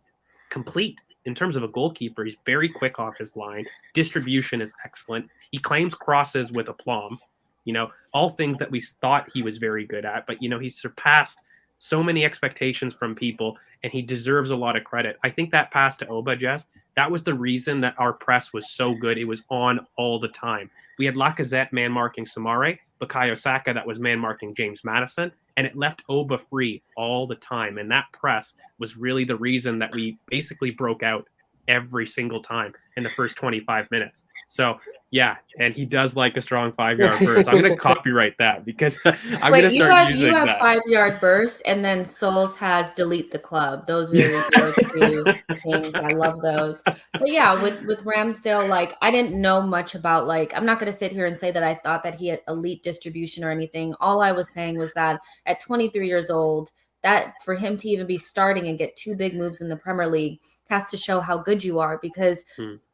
complete in terms of a goalkeeper. He's very quick off his line. Distribution is excellent. He claims crosses with aplomb. You know, all things that we thought he was very good at. But, you know, he's surpassed so many expectations from people, and he deserves a lot of credit. I think that pass to Oba, Jess, that was the reason that our press was so good. It was on all the time. We had Lacazette man-marking Samare, Bukayo Saka that was man-marking James Maddison, and it left Oba free all the time. And that press was really the reason that we basically broke out every single time in the first 25 minutes. So, yeah, and he does like a strong 5-yard burst. I'm going to copyright that, because I'm going to start using that. You have 5-yard burst, and then Souls has delete the club. Those are your 2 things. I love those. But yeah, with Ramsdale, like, I didn't know much about, like, I'm not going to sit here and say that I thought that he had elite distribution or anything. All I was saying was that at 23 years old, that for him to even be starting and get 2 big moves in the Premier League has to show how good you are, because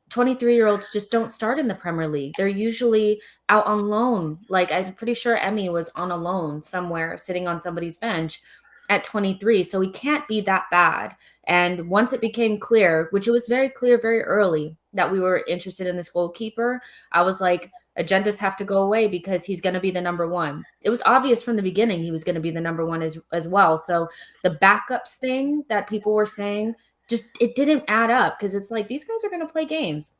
23-year-olds just don't start in the Premier League. They're usually out on loan. Like, I'm pretty sure Emmy was on a loan somewhere, sitting on somebody's bench at 23. So he can't be that bad. And once it became clear, which it was very clear very early, that we were interested in this goalkeeper, I was like, agendas have to go away, because he's going to be the number 1. It was obvious from the beginning he was going to be the number 1 as well. So the backups thing that people were saying, it didn't add up, because it's like, these guys are going to play games.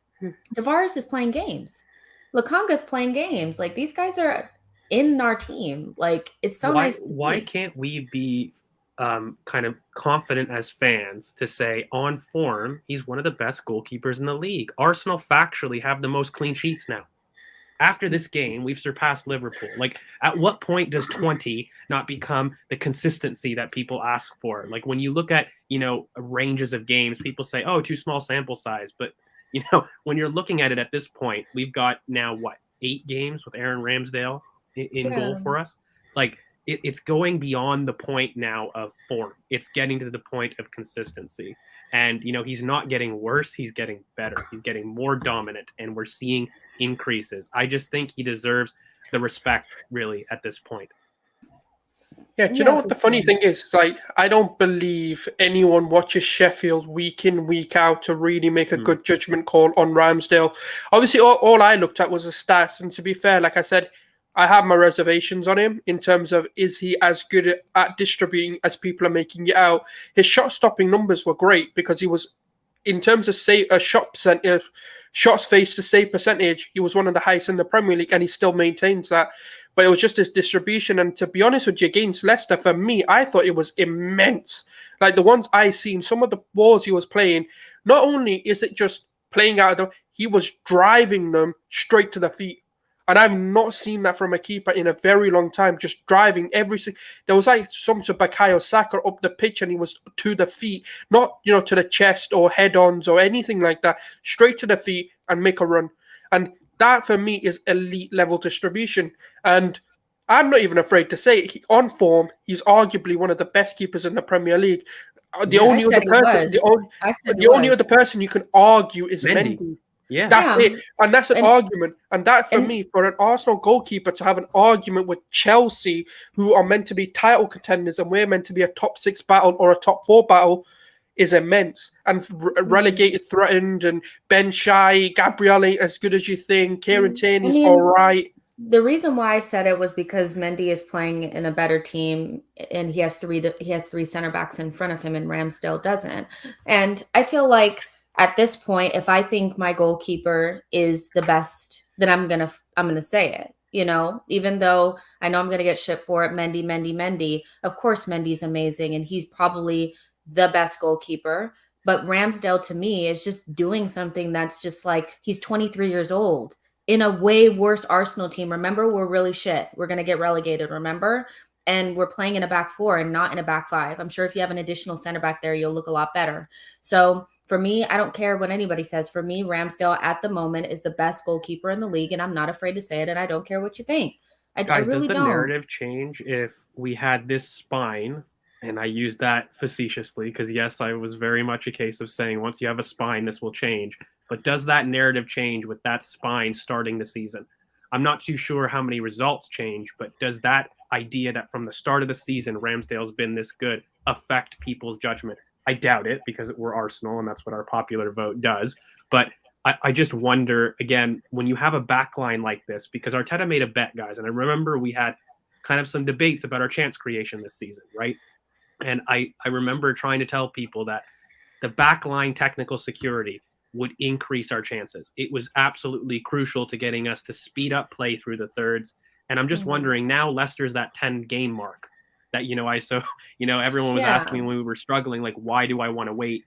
Tavares is playing games. Lukonga's playing games. Like, these guys are in our team. Like, it's so nice to Why see. can't we be kind of confident as fans to say on form he's one of the best goalkeepers in the league? Arsenal factually have the most clean sheets now. After this game, we've surpassed Liverpool. Like, at what point does 20 not become the consistency that people ask for? Like, when you look at, ranges of games, people say, oh, too small sample size. But, when you're looking at it at this point, we've got now, what, 8 games with Aaron Ramsdale in goal Yeah. for us? Like, it's going beyond the point now of form. It's getting to the point of consistency. And, he's not getting worse. He's getting better. He's getting more dominant. And we're seeing increases. I just think he deserves the respect, really, at this point. Yeah, do you know Yeah, what for the funny sure. thing is? Like, I don't believe anyone watches Sheffield week in, week out to really make a good judgment call on Ramsdale. Obviously, all I looked at was the stats, and to be fair, like I said, I have my reservations on him in terms of is he as good at distributing as people are making it out. His shot stopping numbers were great because he was, in terms of shots faced to save percentage, he was one of the highest in the Premier League, and he still maintains that. But it was just his distribution. And to be honest with you, against Leicester, for me, I thought it was immense. Like the ones I seen, some of the balls he was playing, not only is it just playing out of them, he was driving them straight to the feet. And I've not seen that from a keeper in a very long time, just driving every single. There was like some to Bukayo Saka up the pitch and he was to the feet, not, to the chest or head-ons or anything like that, straight to the feet and make a run. And that for me is elite level distribution. And I'm not even afraid to say it. On form, he's arguably one of the best keepers in the Premier League. The Yeah. I only said other he person, was. I said he the only was. other person you can argue is Mendy. Mendy. Yeah. That's Yeah. it. And that's an And argument. And that, for and me, for an Arsenal goalkeeper to have an argument with Chelsea, who are meant to be title contenders and we're meant to be a top 6 battle or a top 4 battle, is immense. And relegated, threatened, and Ben Shy, Gabriel ain't as good as you think. Kieran I Tierney's all mean, right. the reason why I said it was because Mendy is playing in a better team, and he has three center backs in front of him, and Ramsdale doesn't. And I feel like at this point, if I think my goalkeeper is the best, then I'm gonna say it. Even though I know I'm gonna get shit for it, Mendy, Mendy, Mendy. Of course, Mendy's amazing, and he's probably the best goalkeeper. But Ramsdale to me is just doing something that's just like he's 23 years old in a way worse Arsenal team. Remember, we're really shit. We're going to get relegated, remember? And we're playing in a back 4 and not in a back 5. I'm sure if you have an additional center back there, you'll look a lot better. So for me, I don't care what anybody says. For me, Ramsdale at the moment is the best goalkeeper in the league, and I'm not afraid to say it, and I don't care what you think. I Guys, does really the don't. narrative change if we had this spine? And I use that facetiously because, yes, I was very much a case of saying once you have a spine, this will change. But does that narrative change with that spine starting the season? I'm not too sure how many results change, but does that idea that from the start of the season, Ramsdale's been this good affect people's judgment? I doubt it because we're Arsenal and that's what our popular vote does. But I just wonder, again, when you have a back line like this, because Arteta made a bet, guys, and I remember we had kind of some debates about our chance creation this season, right? And I remember trying to tell people that the backline technical security would increase our chances. It was absolutely crucial to getting us to speed up play through the thirds. And I'm just wondering now Leicester's that 10 game mark that, everyone was asking me Yeah. when we were struggling, like, why do I want to wait?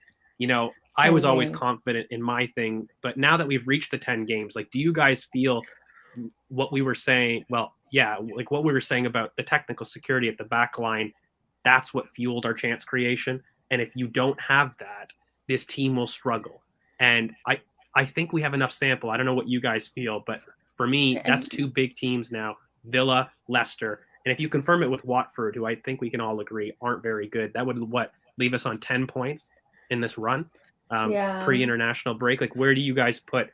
I 10 was always games. confident in my thing. But now that we've reached the 10 games, like, do you guys feel what we were saying? Well, yeah, like what we were saying about the technical security at the back line, that's what fueled our chance creation. And if you don't have that, this team will struggle. And I think we have enough sample. I don't know what you guys feel, but for me, that's And 2 big teams now, Villa, Leicester. And if you confirm it with Watford, who I think we can all agree aren't very good, that would leave us on 10 points in this run, yeah. pre-international break. Like, where do you guys put,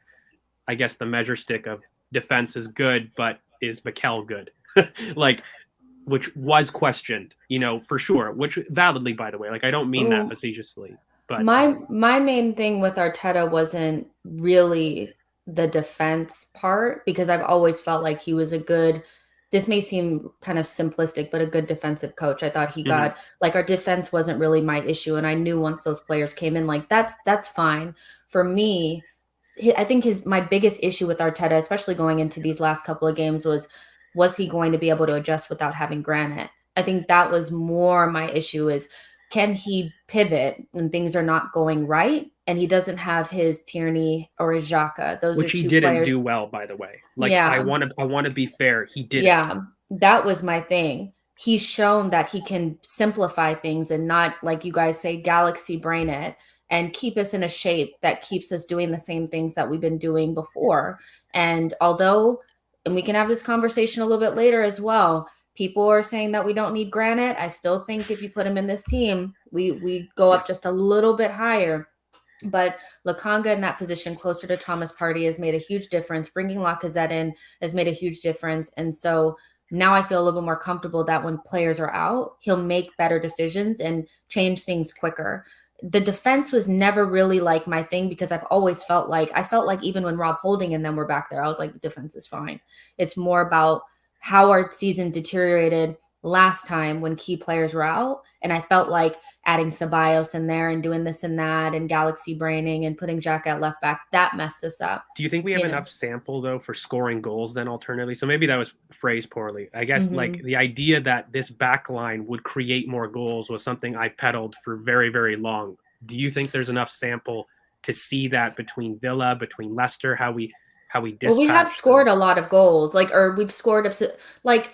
I guess, the measure stick of defense is good, but is Mikel good? Like, which was questioned, for sure, which validly, by the way, like, I don't mean that Oh, facetiously, but my main thing with Arteta wasn't really the defense part, because I've always felt like he was this may seem kind of simplistic, but a good defensive coach. I thought he got like our defense wasn't really my issue. And I knew once those players came in, like that's fine. For me, I think my biggest issue with Arteta, especially going into these last couple of games, was he going to be able to adjust without having Granite? I think that was more my issue is, can he pivot when things are not going right? And he doesn't have his Tierney or his Xhaka. Those are Which he two didn't players. do well, by the way. Like, I Yeah. want to be fair, he didn't. Yeah, that was my thing. He's shown that he can simplify things and not, like you guys say, galaxy brain it and keep us in a shape that keeps us doing the same things that we've been doing before. And and we can have this conversation a little bit later as well. People are saying that we don't need Granite. I still think if you put him in this team, we go up just a little bit higher. But Lakanga in that position closer to Thomas Partey has made a huge difference. Bringing Lacazette in has made a huge difference. And so now I feel a little bit more comfortable that when players are out, he'll make better decisions and change things quicker. The defense was never really like my thing because I felt like even when Rob Holding and them were back there, I was like, the defense is fine. It's more about how our season deteriorated last time when key players were out. And I felt like adding Ceballos in there and doing this and that and galaxy braining and putting Jack at left back, that messed us up. Do you think we have enough sample, though, for scoring goals then alternately? So maybe that was phrased poorly. I guess like the idea that this back line would create more goals was something I peddled for very, very long. Do you think there's enough sample to see that between Villa, between Leicester, how we dispatch? Well, we have scored a lot of goals, we've scored,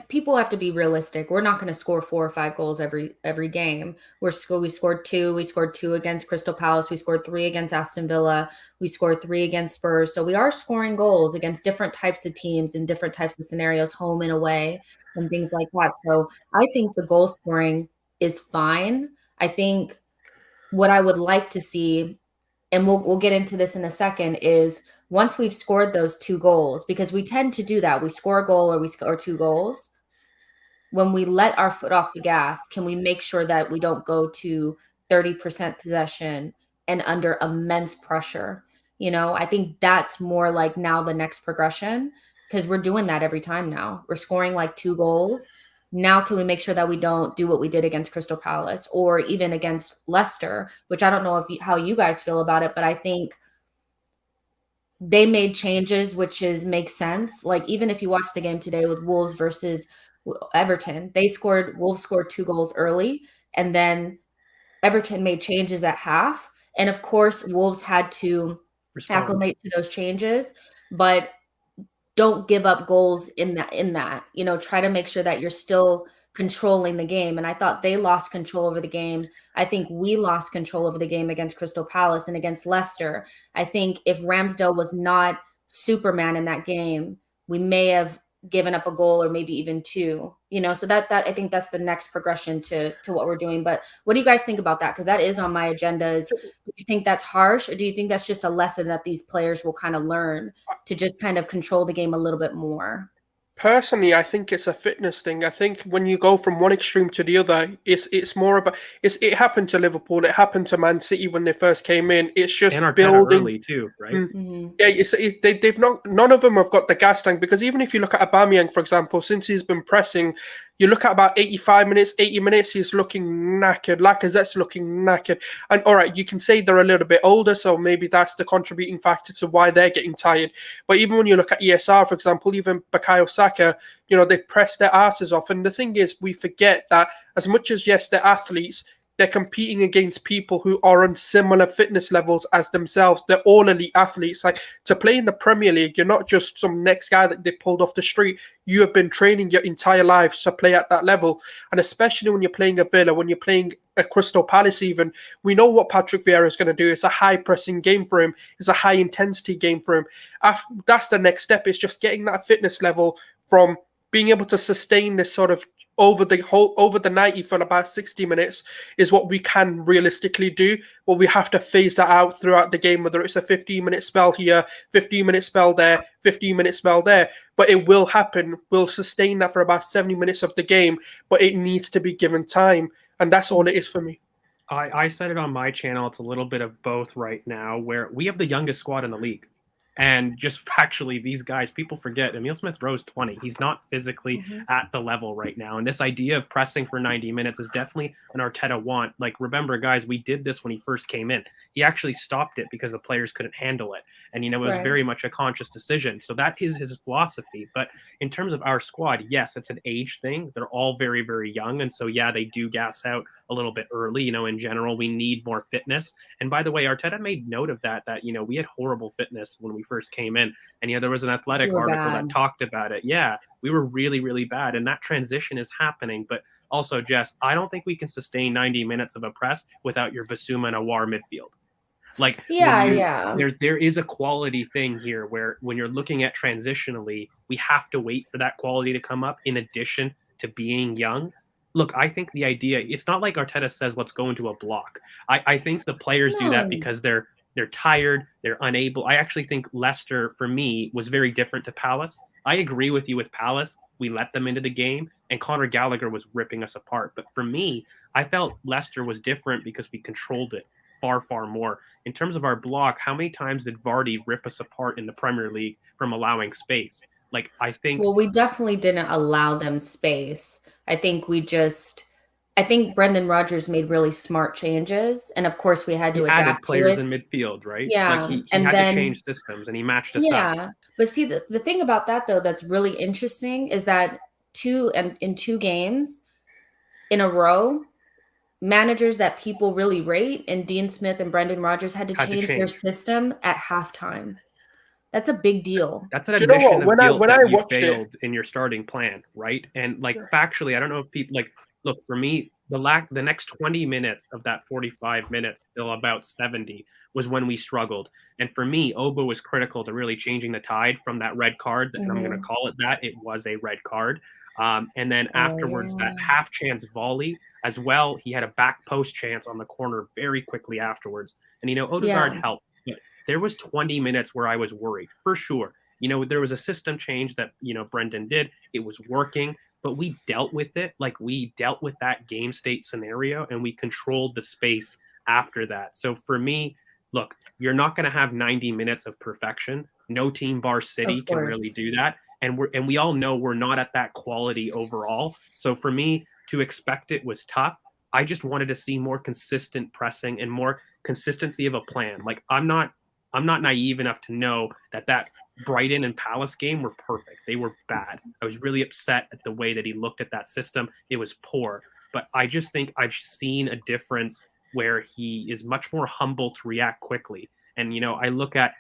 people have to be realistic. We're not going to score 4 or 5 goals every game. We scored 2. We scored 2 against Crystal Palace. We scored 3 against Aston Villa. We scored 3 against Spurs. So we are scoring goals against different types of teams in different types of scenarios, home and away, and things like that. So I think the goal scoring is fine. I think what I would like to see, and we'll get into this in a second, is once we've scored those 2 goals, because we tend to do that. We score a goal or we score 2 goals. When we let our foot off the gas, can we make sure that we don't go to 30% possession and under immense pressure? I think that's more like now the next progression, because we're doing that every time now. We're scoring like 2 goals. Now, can we make sure that we don't do what we did against Crystal Palace or even against Leicester, which I don't know how you guys feel about it, but I think they made changes, which makes sense. Like, even if you watch the game today with Wolves versus Everton, Wolves scored 2 goals early, and then Everton made changes at half. And of course, Wolves had to acclimate to those changes, but don't give up goals in that. Try to make sure that you're still controlling the game. And I thought they lost control over the game. I think we lost control over the game against Crystal Palace and against Leicester. I think if Ramsdale was not Superman in that game, we may have given up a goal or maybe even 2. So that I think that's the next progression to what we're doing. But what do you guys think about that? Because that is on my agenda. Do you think that's harsh, or do you think that's just a lesson that these players will kind of learn to just kind of control the game a little bit more? Personally, I think it's a fitness thing. I think when you go from one extreme to the other, it's more about it happened to Liverpool, it happened to Man City when they first came in. It's just and Arteta building early too, right? Yeah, they've not. None of them have got the gas tank, because even if you look at Aubameyang, for example, since he's been pressing, you look at about 85 minutes, 80 minutes, he's looking knackered. Lacazette's looking knackered. And all right, you can say they're a little bit older, so maybe that's the contributing factor to why they're getting tired. But even when you look at ESR, for example, even Bukayo Saka, they press their asses off. And the thing is, we forget that as much as, yes, they're athletes, they're competing against people who are on similar fitness levels as themselves. They're all elite athletes. Like, to play in the Premier League, you're not just some next guy that they pulled off the street. You have been training your entire life to play at that level. And especially when you're playing a Villa, when you're playing a Crystal Palace even, we know what Patrick Vieira is going to do. It's a high-pressing game for him. It's a high-intensity game for him. That's the next step. It's just getting that fitness level from being able to sustain this sort of over the 90 for about 60 minutes is what we can realistically do. But we have to phase that out throughout the game, whether it's a 15-minute spell here, 15-minute spell there, 15-minute spell there. But it will happen. We'll sustain that for about 70 minutes of the game, but it needs to be given time. And that's all it is for me. I said it on my channel. It's a little bit of both right now, where we have the youngest squad in the league. And just factually, these guys, people forget Emil Smith-Rowe's 20. He's not physically at the level right now. And this idea of pressing for 90 minutes is definitely an Arteta want. Like, remember, guys, we did this when he first came in. He actually stopped it because the players couldn't handle it. And, it was very much a conscious decision. So that is his philosophy. But in terms of our squad, yes, it's an age thing. They're all very, very young. And so, yeah, they do gas out a little bit early. In general, we need more fitness. And by the way, Arteta made note of that we had horrible fitness when we first came in. And there was an Athletic article that talked about it. Yeah, we were really, really bad. And that transition is happening. But also, Jess, I don't think we can sustain 90 minutes of a press without your Basuma and Awar midfield. Like, there is a quality thing here where when you're looking at transitionally, we have to wait for that quality to come up in addition to being young. Look, I think the idea, it's not like Arteta says, let's go into a block. I think the players do that because they're tired, they're unable. I actually think Leicester, for me, was very different to Palace. I agree with you with Palace. We let them into the game, and Conor Gallagher was ripping us apart. But for me, I felt Leicester was different because we controlled it far, far more. In terms of our block, how many times did Vardy rip us apart in the Premier League from allowing space? Like, I think... Well, we definitely didn't allow them space. I think Brendan Rodgers made really smart changes, and of course we had to adapt added players in midfield, right? Yeah, like he had to change systems, and he matched us up. Yeah, but see, the thing about that though that's really interesting is that in 2 games in a row, managers that people really rate, and Dean Smith and Brendan Rodgers had to change their system at halftime. That's a big deal. That's an admission of guilt that you failed in your starting plan, right? And factually, I don't know if people look, for me, the next 20 minutes of that 45 minutes till about 70 was when we struggled. And for me, Oba was critical to really changing the tide from that red card. And I'm going to call it that. It was a red card. And then afterwards, that half chance volley as well. He had a back post chance on the corner very quickly afterwards. And, Odegaard helped. But there was 20 minutes where I was worried, for sure. There was a system change that, Brendan did. It was working. But we dealt with it. We dealt with that game state scenario, and we controlled the space after that. So for me, look, you're not going to have 90 minutes of perfection. No team bar City can really do that. And we all know we're not at that quality overall. So for me, to expect it was tough. I just wanted to see more consistent pressing and more consistency of a plan. I'm not naive enough to know that Brighton and Palace game were perfect. They were bad. I was really upset at the way that he looked at that system. It was poor. But I just think I've seen a difference where he is much more humble to react quickly. And, I look at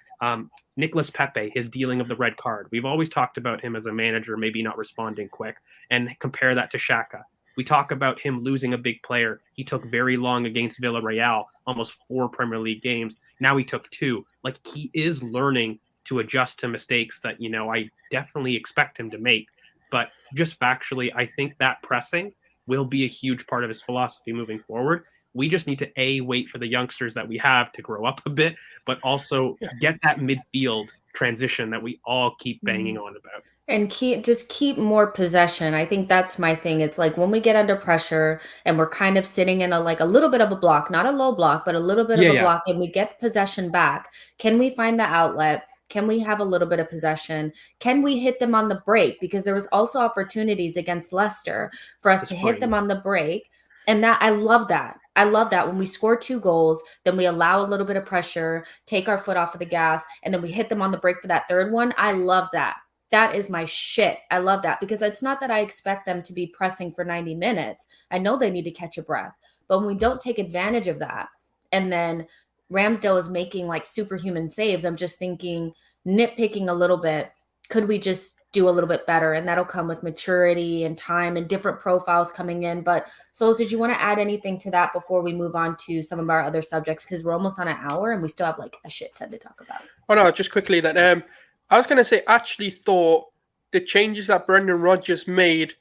Nicolas Pepe, his dealing of the red card. We've always talked about him as a manager, maybe not responding quick, and compare that to Xhaka. We talk about him losing a big player. He took very long against Villarreal, almost 4 Premier League games. Now he took 2. He is learning to adjust to mistakes that, I definitely expect him to make. But just factually, I think that pressing will be a huge part of his philosophy moving forward. We just need to, wait for the youngsters that we have to grow up a bit, but also get that midfield transition that we all keep banging on about. And keep more possession. I think that's my thing. It's when we get under pressure and we're kind of sitting in a little bit of a block, not a low block, but a little bit of a block, and we get possession back. Can we find the outlet? Can we have a little bit of possession? Can we hit them on the break? Because there was also opportunities against Leicester for us to hit them on the break. And I love that. I love that when we score 2 goals, then we allow a little bit of pressure, take our foot off of the gas, and then we hit them on the break for that 3rd one. I love that. That is my shit. I love that because it's not that I expect them to be pressing for 90 minutes. I know they need to catch a breath. But when we don't take advantage of that, and then Ramsdale is making superhuman saves, I'm just thinking, nitpicking a little bit, could we just do a little bit better? And that'll come with maturity and time and different profiles coming in. But Souls, did you want to add anything to that before we move on to some of our other subjects? Because we're almost on an hour and we still have a shit ton to talk about. Oh no, just quickly that I was going to say, actually thought the changes that Brendan Rodgers made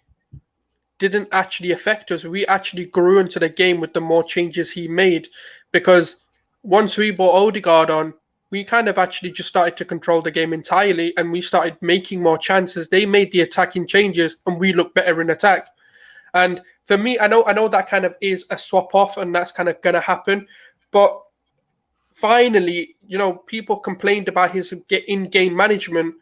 didn't actually affect us. We actually grew into the game with the more changes he made, because once we brought Odegaard on, we kind of actually just started to control the game entirely, and we started making more chances. They made the attacking changes, and we looked better in attack. And for me, I know that kind of is a swap off, and that's kind of going to happen. But finally, people complained about his in-game management.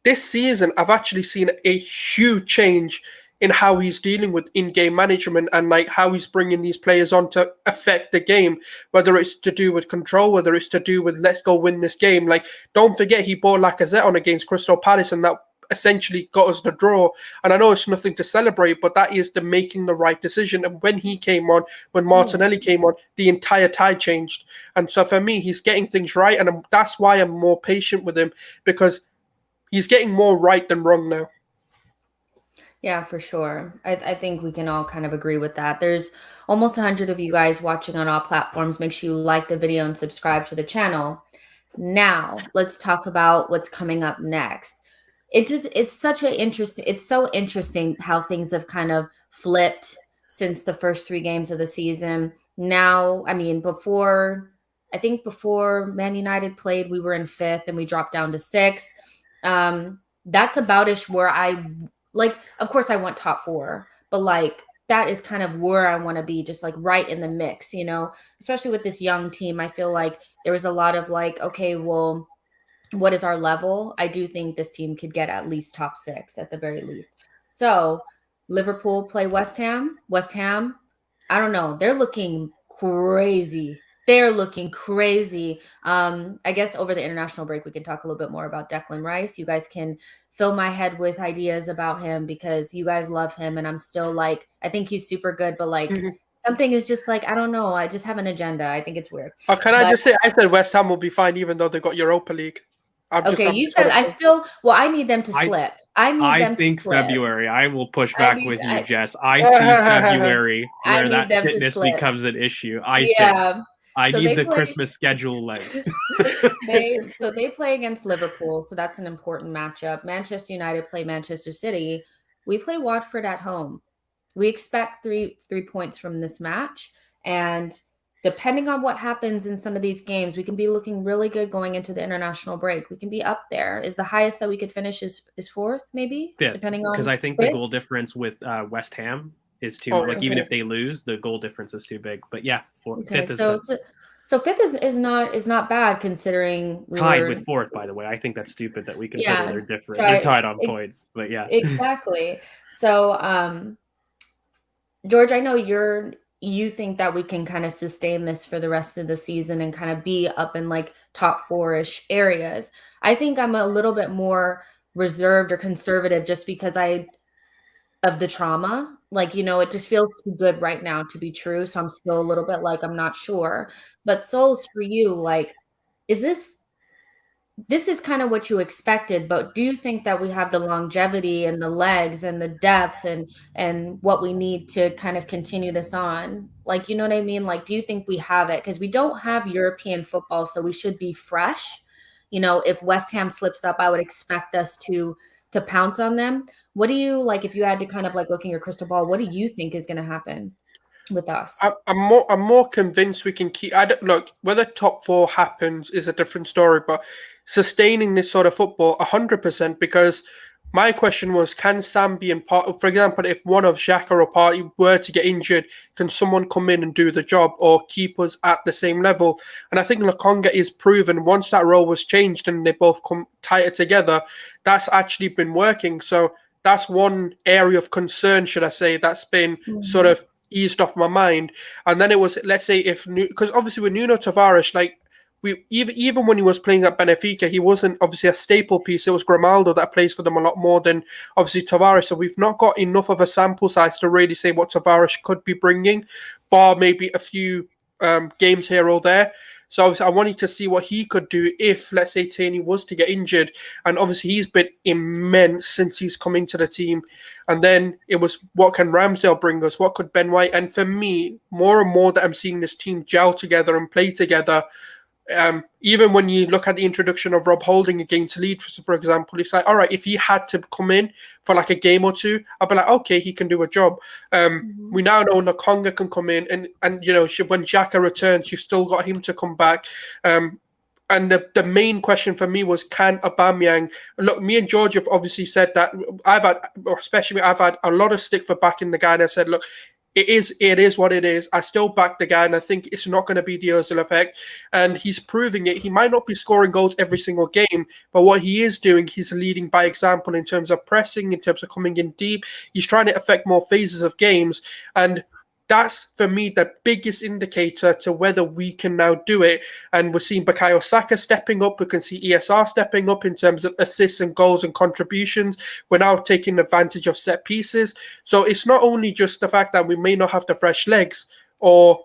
This season, I've actually seen a huge change in how he's dealing with in-game management and like how he's bringing these players on to affect the game, whether it's to do with control, whether it's to do with let's go win this game. Like, don't forget he brought Lacazette on against Crystal Palace, and that essentially got us the draw. And I know it's nothing to celebrate, but that is the making the right decision. And when he came on, when Martinelli came on, the entire tide changed. And so for me, he's getting things right, and that's why I'm more patient with him, because he's getting more right than wrong now. Yeah, for sure. I think we can all kind of agree with that. There's almost 100 of you guys watching on all platforms. Make sure you like the video and subscribe to the channel. Now, let's talk about what's coming up next. It's so interesting how things have kind of flipped since the first 3 games of the season. Now, I mean, before Man United played, we were in 5th and we dropped down to 6th. That's about-ish where of course I want top 4, but like that is kind of where I want to be, just like right in the mix, especially with this young team. I feel like there was a lot of like, okay, well, what is our level? I do think this team could get at least top 6 at the very least. So Liverpool play West Ham. West Ham, I don't know. They're looking crazy. I guess over the international break, we can talk a little bit more about Declan Rice. You guys can fill my head with ideas about him because you guys love him. And I'm still like, I think he's super good, but like something is just like, I don't know. I just have an agenda. I think it's weird. I just say, I said West Ham will be fine even though they got Europa League. You said I need them to slip. I think February. I will push back with you, Jess. I see February where that fitness becomes an issue. I need the Christmas schedule length. So they play against Liverpool, so that's an important matchup. Manchester United play Manchester City. We play Watford at home. We expect three points from this match, and depending on what happens in some of these games, we can be looking really good going into the international break. We can be up there. Is the highest that we could finish is 4th, maybe? 5th, depending on, because I think 5th? The goal difference with West Ham is too even if they lose, the goal difference is too big. But yeah, 5th is 5th. So 5th is not bad considering we tied with 4th. By the way, I think that's stupid that we consider they're different. They're tied on points, but yeah, exactly. So, George, I know you think that we can kind of sustain this for the rest of the season and kind of be up in like top 4-ish areas. I think I'm a little bit more reserved or conservative just because of the trauma. Like, it just feels too good right now to be true. So I'm still a little bit like, I'm not sure. But Souls, for you, like, this is kind of what you expected, but do you think that we have the longevity and the legs and the depth and what we need to kind of continue this on? Like, you know what I mean? Like, do you think we have it? Because we don't have European football, so we should be fresh. If West Ham slips up, I would expect us to pounce on them. What do you like, if you had to kind of like look in your crystal ball, what do you think is going to happen with us? I'm more convinced we can keep. Look, whether top 4 happens is a different story, but sustaining this sort of football 100%. Because my question was, can Sam be in part? For example, if one of Xhaka or Partey were to get injured, can someone come in and do the job or keep us at the same level? And I think Lokonga is proven once that role was changed and they both come tighter together, that's actually been working. So that's one area of concern, should I say, that's been sort of eased off my mind. And then it was, let's say, because obviously with Nuno Tavares, like even when he was playing at Benfica, he wasn't obviously a staple piece. It was Grimaldo that plays for them a lot more than obviously Tavares. So we've not got enough of a sample size to really say what Tavares could be bringing, bar maybe a few games here or there. So obviously I wanted to see what he could do if, let's say, Tierney was to get injured. And obviously he's been immense since he's come into the team. And then it was, what can Ramsdale bring us? What could Ben White? And for me, more and more that I'm seeing this team gel together and play together, even when you look at the introduction of Rob Holding against Leeds, for example, it's like, all right, if he had to come in for like a game or two, I'd be like, okay, he can do a job. We now know Lokonga can come in, and when Xhaka returns, you've still got him to come back. And the main question for me was, can Aubameyang look? Me and George have obviously said that I've had a lot of stick for backing the guy, and I said, look, it is what it is. I still back the guy, and I think it's not going to be the Ozil effect. And he's proving it. He might not be scoring goals every single game, but what he is doing, he's leading by example in terms of pressing, in terms of coming in deep. He's trying to affect more phases of games, and that's for me the biggest indicator to whether we can now do it. And we're seeing Bukayo Saka stepping up. We can see ESR stepping up in terms of assists and goals and contributions. We're now taking advantage of set pieces. So it's not only just the fact that we may not have the fresh legs, but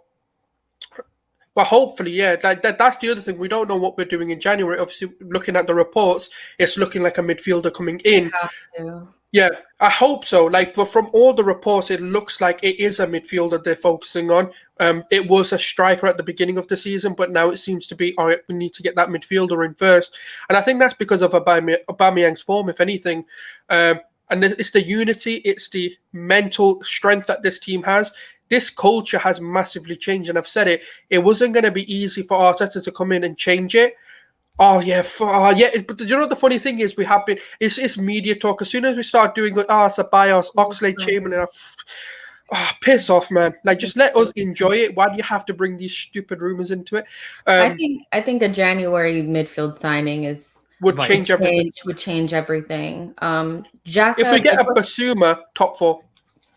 hopefully, yeah, that's the other thing. We don't know what we're doing in January. Obviously, looking at the reports, it's looking like a midfielder coming in. Have to. Yeah, I hope so. Like, but from all the reports, it looks like it is a midfielder they're focusing on. It was a striker at the beginning of the season, but now it seems to be, all right, we need to get that midfielder in first. And I think that's because of Aubameyang's form, if anything. And it's the unity, it's the mental strength that this team has. This culture has massively changed, and I've said it. It wasn't going to be easy for Arteta to come in and change it. Oh yeah, yeah. But you know the funny thing is, we have been. It's media talk. As soon as we start doing good, Ceballos, Oxlade-Chamberlain, piss off, man. Like, just let us enjoy it. Why do you have to bring these stupid rumors into it? I think a January midfield signing would change everything. Would change everything. Xhaka, if we get a Basuma top 4,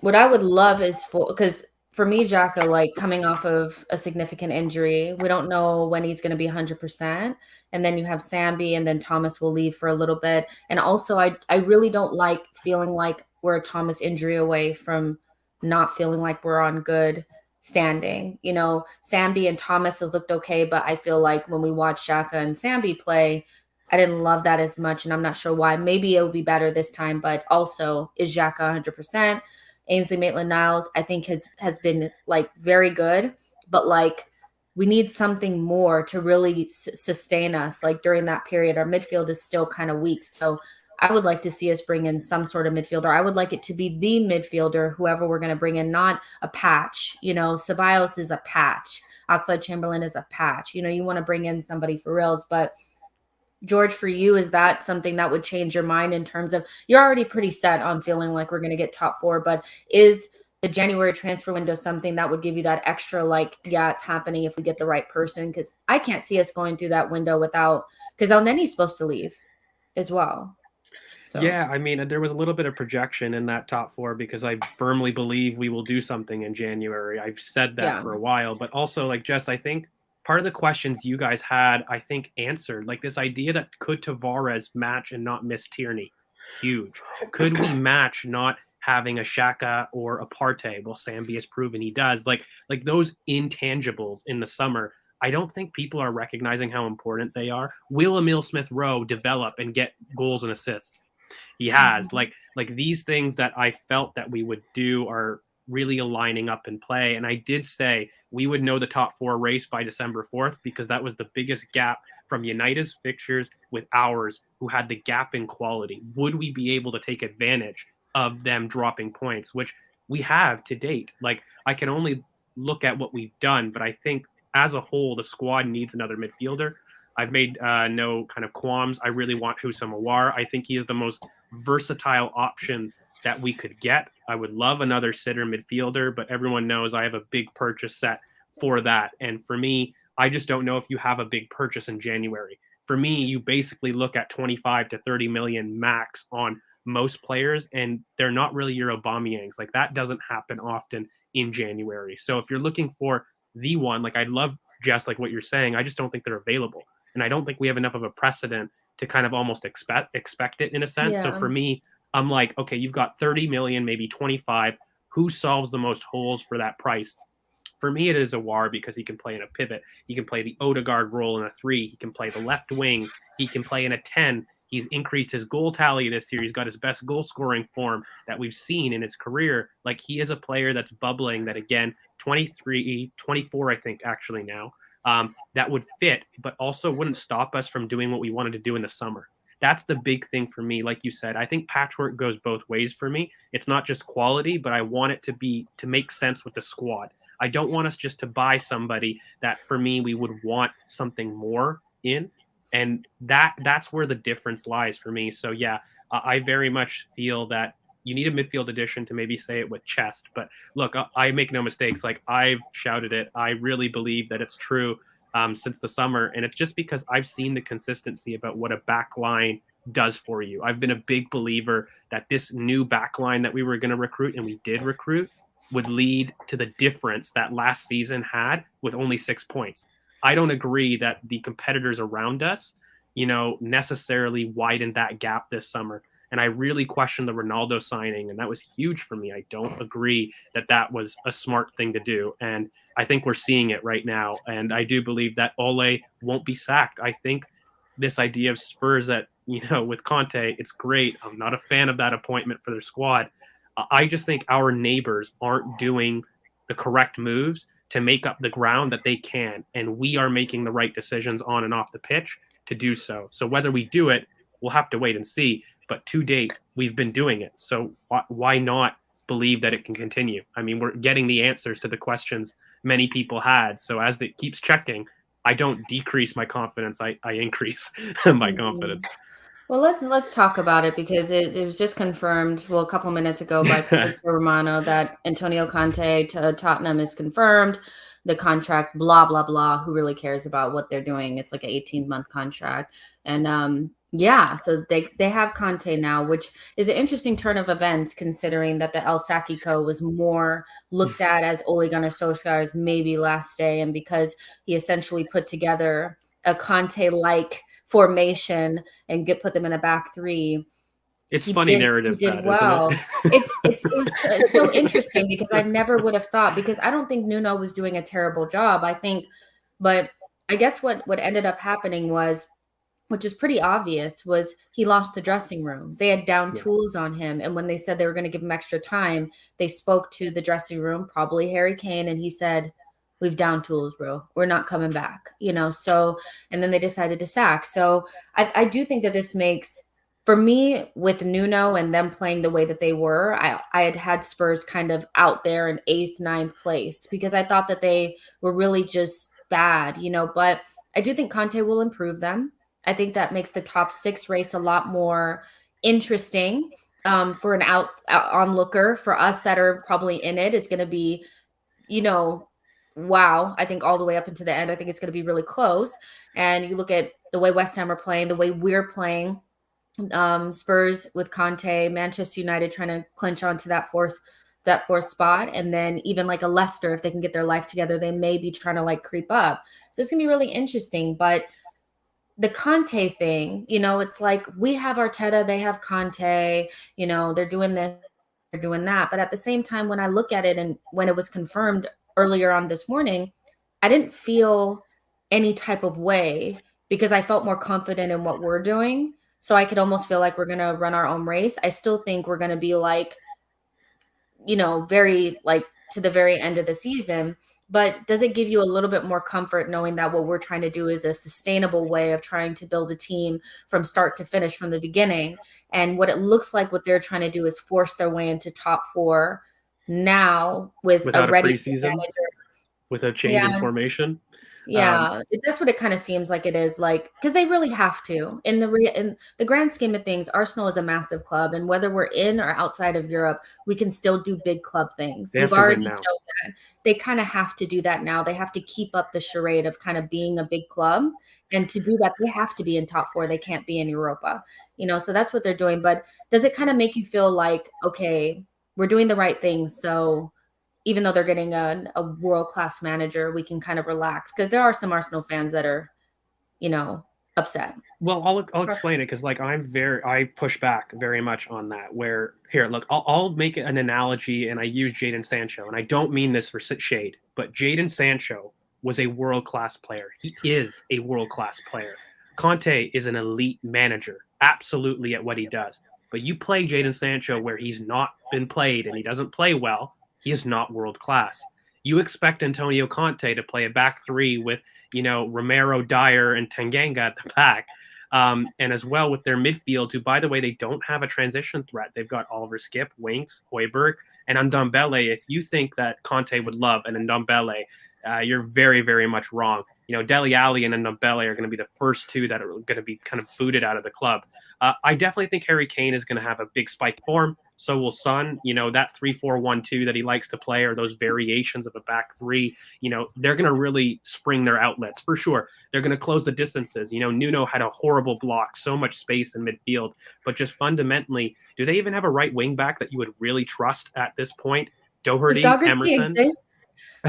what I would love is because for me, Xhaka, like coming off of a significant injury, we don't know when he's going to be 100%. And then you have Sambi, and then Thomas will leave for a little bit. And also, I really don't like feeling like we're a Thomas injury away from not feeling like we're on good standing. You know, Sambi and Thomas has looked okay, but I feel like when we watch Xhaka and Sambi play, I didn't love that as much, and I'm not sure why. Maybe it'll be better this time, but also, is Xhaka 100%? Ainsley Maitland-Niles, I think has been like very good, but like we need something more to really sustain us. Like during that period, our midfield is still kind of weak. So I would like to see us bring in some sort of midfielder. I would like it to be the midfielder, whoever we're going to bring in, not a patch. You know, Ceballos is a patch. Oxlade-Chamberlain is a patch. You know, you want to bring in somebody for reals, but George, for you, is that something that would change your mind in terms of you're already pretty set on feeling like we're going to get top 4, but is the January transfer window something that would give you that extra, like, yeah, it's happening if we get the right person? Because I can't see us going through that window without, because El Neni's supposed to leave as well. So. Yeah, I mean, there was a little bit of projection in that top 4 because I firmly believe we will do something in January. I've said that for a while, but also, like, Jess, I think part of the questions you guys had, I think, answered. Like this idea that could Tavares match and not miss Tierney? Huge. Could we match not having a Xhaka or a Partey? Well, Sambi has proven he does. Like those intangibles in the summer, I don't think people are recognizing how important they are. Will Emile Smith-Rowe develop and get goals and assists? He has. Mm-hmm. Like these things that I felt that we would do are really aligning up in play. And I did say we would know the top 4 race by December 4th because that was the biggest gap from United's fixtures with ours, who had the gap in quality. Would we be able to take advantage of them dropping points, which we have to date? Like, I can only look at what we've done, but I think as a whole, the squad needs another midfielder. I've made no kind of qualms. I really want Houssam Aouar. I think he is the most versatile option that we could get. I would love another sitter midfielder, but everyone knows I have a big purchase set for that. And for me, I just don't know if you have a big purchase in January. For me, you basically look at 25 to 30 million max on most players, and they're not really your Aubameyangs. Like that doesn't happen often in January. So if you're looking for the one, like I'd love just like what you're saying, I just don't think they're available. And I don't think we have enough of a precedent to kind of almost expect it in a sense. Yeah. So for me, I'm like, okay, you've got 30 million, maybe 25. Who solves the most holes for that price? For me, it is Aouar because he can play in a pivot. He can play the Odegaard role in a 3. He can play the left wing. He can play in a 10. He's increased his goal tally this year. He's got his best goal scoring form that we've seen in his career. Like he is a player that's bubbling that, again, 23, 24, I think, actually now, that would fit, but also wouldn't stop us from doing what we wanted to do in the summer. That's the big thing for me. Like you said, I think patchwork goes both ways for me. It's not just quality, but I want it to make sense with the squad. I don't want us just to buy somebody that for me, we would want something more in. And that's where the difference lies for me. So yeah, I very much feel that you need a midfield addition to maybe say it with chest. But look, I make no mistakes. Like, I've shouted it. I really believe that it's true since the summer. And it's just because I've seen the consistency about what a back line does for you. I've been a big believer that this new back line that we were going to recruit, and we did recruit, would lead to the difference that last season had with only 6 points. I don't agree that the competitors around us, necessarily widened that gap this summer. And I really question the Ronaldo signing, and that was huge for me. I don't agree that that was a smart thing to do. And I think we're seeing it right now. And I do believe that Ole won't be sacked. I think this idea of Spurs that, with Conte, it's great. I'm not a fan of that appointment for their squad. I just think our neighbors aren't doing the correct moves to make up the ground that they can. And we are making the right decisions on and off the pitch to do so. So whether we do it, we'll have to wait and see. But to date, we've been doing it. So why not believe that it can continue? I mean, we're getting the answers to the questions many people had. So as it keeps checking, I don't decrease my confidence. I increase my confidence. Well, let's talk about it, because it was just confirmed, a couple minutes ago by Fabrizio Romano, that Antonio Conte to Tottenham is confirmed. The contract, blah, blah, blah. Who really cares about what they're doing? It's like an 18-month contract. And so they have Conte now, which is an interesting turn of events, considering that the El Sacchico was more looked at as Ole Gunnar Solskjaer's maybe last day, and because he essentially put together a Conte-like formation and put them in a back three. It's funny narrative. He did well. It was so interesting, because I never would have thought, because I don't think Nuno was doing a terrible job. But I guess what ended up happening was, which is pretty obvious, was he lost the dressing room. They had down tools on him. And when they said they were going to give him extra time, they spoke to the dressing room, probably Harry Kane, and he said, "We've down tools, bro. We're not coming back." So, and then they decided to sack. So I do think that this makes, for me, with Nuno and them playing the way that they were, I had Spurs kind of out there in 8th, 9th place, because I thought that they were really just bad, but I do think Conte will improve them. I think that makes the top 6 race a lot more interesting for an onlooker. For us that are probably in it, it's going to be, wow, I think all the way up into the end, I think it's going to be really close. And you look at the way West Ham are playing, the way we're playing, Spurs with Conte, Manchester United trying to clinch onto that fourth spot. And then even like a Leicester, if they can get their life together, they may be trying to creep up. So it's going to be really interesting. But the Conte thing, it's like, we have Arteta, they have Conte, they're doing this, they're doing that. But at the same time, when I look at it, and when it was confirmed earlier on this morning, I didn't feel any type of way, because I felt more confident in what we're doing. So I could almost feel like we're going to run our own race. I still think we're going to be very to the very end of the season. But does it give you a little bit more comfort knowing that what we're trying to do is a sustainable way of trying to build a team from start to finish, from the beginning? And what it looks like what they're trying to do is force their way into top 4 now without a ready preseason, manager. with a change in formation. That's what it kind of seems like it is, because they really have to. In the grand scheme of things, Arsenal is a massive club, and whether we're in or outside of Europe, we can still do big club things. We've already shown that. They kind of have to do that now. They have to keep up the charade of kind of being a big club, and to do that, they have to be in top 4. They can't be in Europa, so that's what they're doing. But does it kind of make you feel like, okay, we're doing the right things, so even though they're getting a world-class manager, we can kind of relax? Because there are some Arsenal fans that are, upset. Well, I'll explain it, because I push back very much on that. Where here, look, I'll make an analogy, and I use Jadon Sancho, and I don't mean this for shade, but Jadon Sancho was a world-class player. He is a world-class player. Conte is an elite manager, absolutely, at what he does. But you play Jadon Sancho where he's not been played and he doesn't play well, he is not world class. You expect Antonio Conte to play a back 3 with, Romero, Dyer, and Tanganga at the back. And as well with their midfield, who, by the way, they don't have a transition threat. They've got Oliver Skip, Winks, Højbjerg, and Ndombele. If you think that Conte would love an Ndombele, you're very, very much wrong. Dele Alli and Ndombele are going to be the first 2 that are going to be kind of booted out of the club. I definitely think Harry Kane is going to have a big spike form. So will Son. That 3-4-1-2 that he likes to play, or those variations of a back three, they're going to really spring their outlets for sure. They're going to close the distances. Nuno had a horrible block, so much space in midfield, but just fundamentally, do they even have a right wing back that you would really trust at this point? Does Doherty, Doherty Emerson. exist?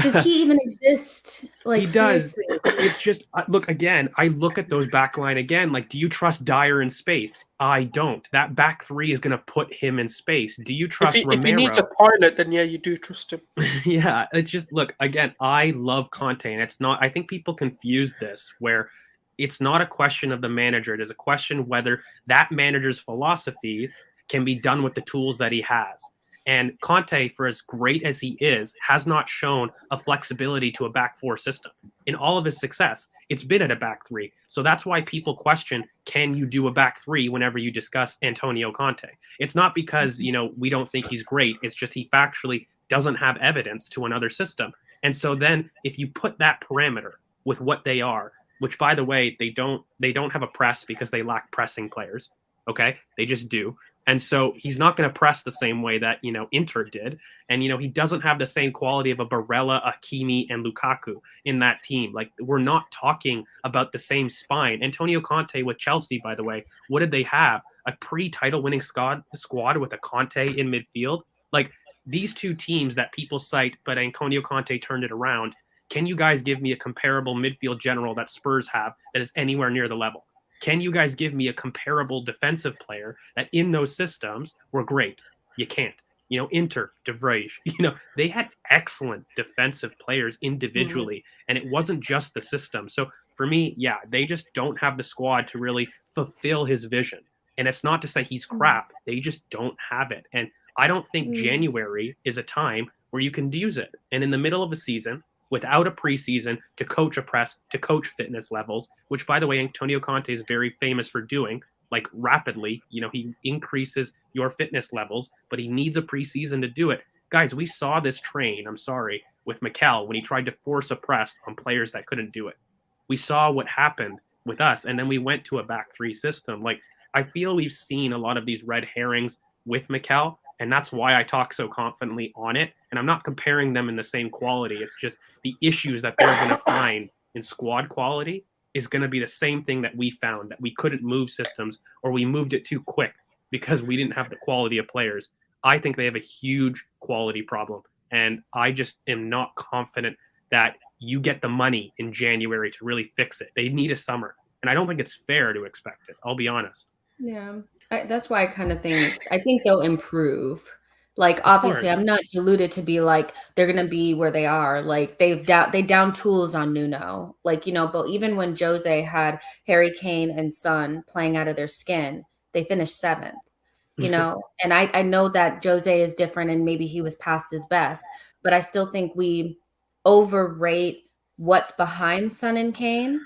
Does he even exist? Like, He does. seriously. It's just look again. I look at those back line again. Like, do you trust Dyer in space? I don't. That back three is going to put him in space. Do you trust If he needs a Romero? pilot, then yeah, you do trust him. Yeah, it's just look again. I love Conte, and it's not. I think people confuse this where it's not a question of the manager. It is a question whether that manager's philosophies can be done with the tools that he has. And Conte, for as great as he is, has not shown a flexibility to a back four system. In all of his success, it's been at a back three. So that's why people question, can you do a back three whenever you discuss Antonio Conte? It's not because, we don't think he's great. It's just he factually doesn't have evidence to another system. And so then if you put that parameter with what they are, which by the way, they don't have a press because they lack pressing players. Okay. They just do. And so he's not going to press the same way that, Inter did. And, he doesn't have the same quality of a Barella, Hakimi, and Lukaku in that team. Like, we're not talking about the same spine. Antonio Conte with Chelsea, by the way, what did they have? A pre-title winning squad with a Conte in midfield? Like, these two teams that people cite, but Antonio Conte turned it around. Can you guys give me a comparable midfield general that Spurs have that is anywhere near the level? Can you guys give me a comparable defensive player that in those systems were great? You can't. Inter, De Vrij, they had excellent defensive players individually, and it wasn't just the system. So for me, yeah, they just don't have the squad to really fulfill his vision. And it's not to say he's crap. They just don't have it. And I don't think January is a time where you can use it. And in the middle of a season, without a preseason, to coach a press, to coach fitness levels, which, by the way, Antonio Conte is very famous for doing, like rapidly. He increases your fitness levels, but he needs a preseason to do it. Guys, we saw this train, with Mikel when he tried to force a press on players that couldn't do it. We saw what happened with us, and then we went to a back three system. Like, I feel we've seen a lot of these red herrings with Mikel, and that's why I talk so confidently on it. And I'm not comparing them in the same quality. It's just the issues that they're going to find in squad quality is going to be the same thing that we found, that we couldn't move systems, or we moved it too quick because we didn't have the quality of players. I think they have a huge quality problem. And I just am not confident that you get the money in January to really fix it. They need a summer. And I don't think it's fair to expect it. I'll be honest. Yeah. That's why I think they'll improve. Like, obviously, I'm not deluded to be like, they're going to be where they are. Like, they down tools on Nuno. Like, but even when Jose had Harry Kane and Son playing out of their skin, they finished 7th, and I know that Jose is different and maybe he was past his best, but I still think we overrate what's behind Son and Kane.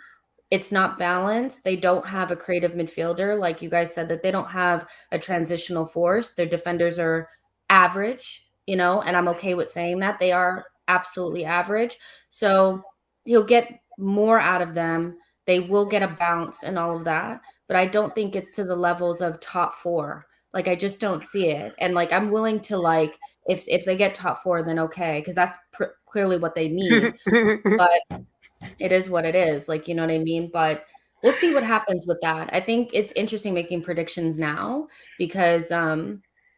It's not balanced. They don't have a creative midfielder. Like you guys said, that they don't have a transitional force. Their defenders are average, and I'm okay with saying that. They are absolutely average. So he'll get more out of them. They will get a bounce and all of that. But I don't think it's to the levels of top 4. Like, I just don't see it. And like, I'm willing to, like, if they get top 4, then okay, because that's clearly what they need. But it is what it is. Like, you know what I mean? But we'll see what happens with that. I think it's interesting making predictions now because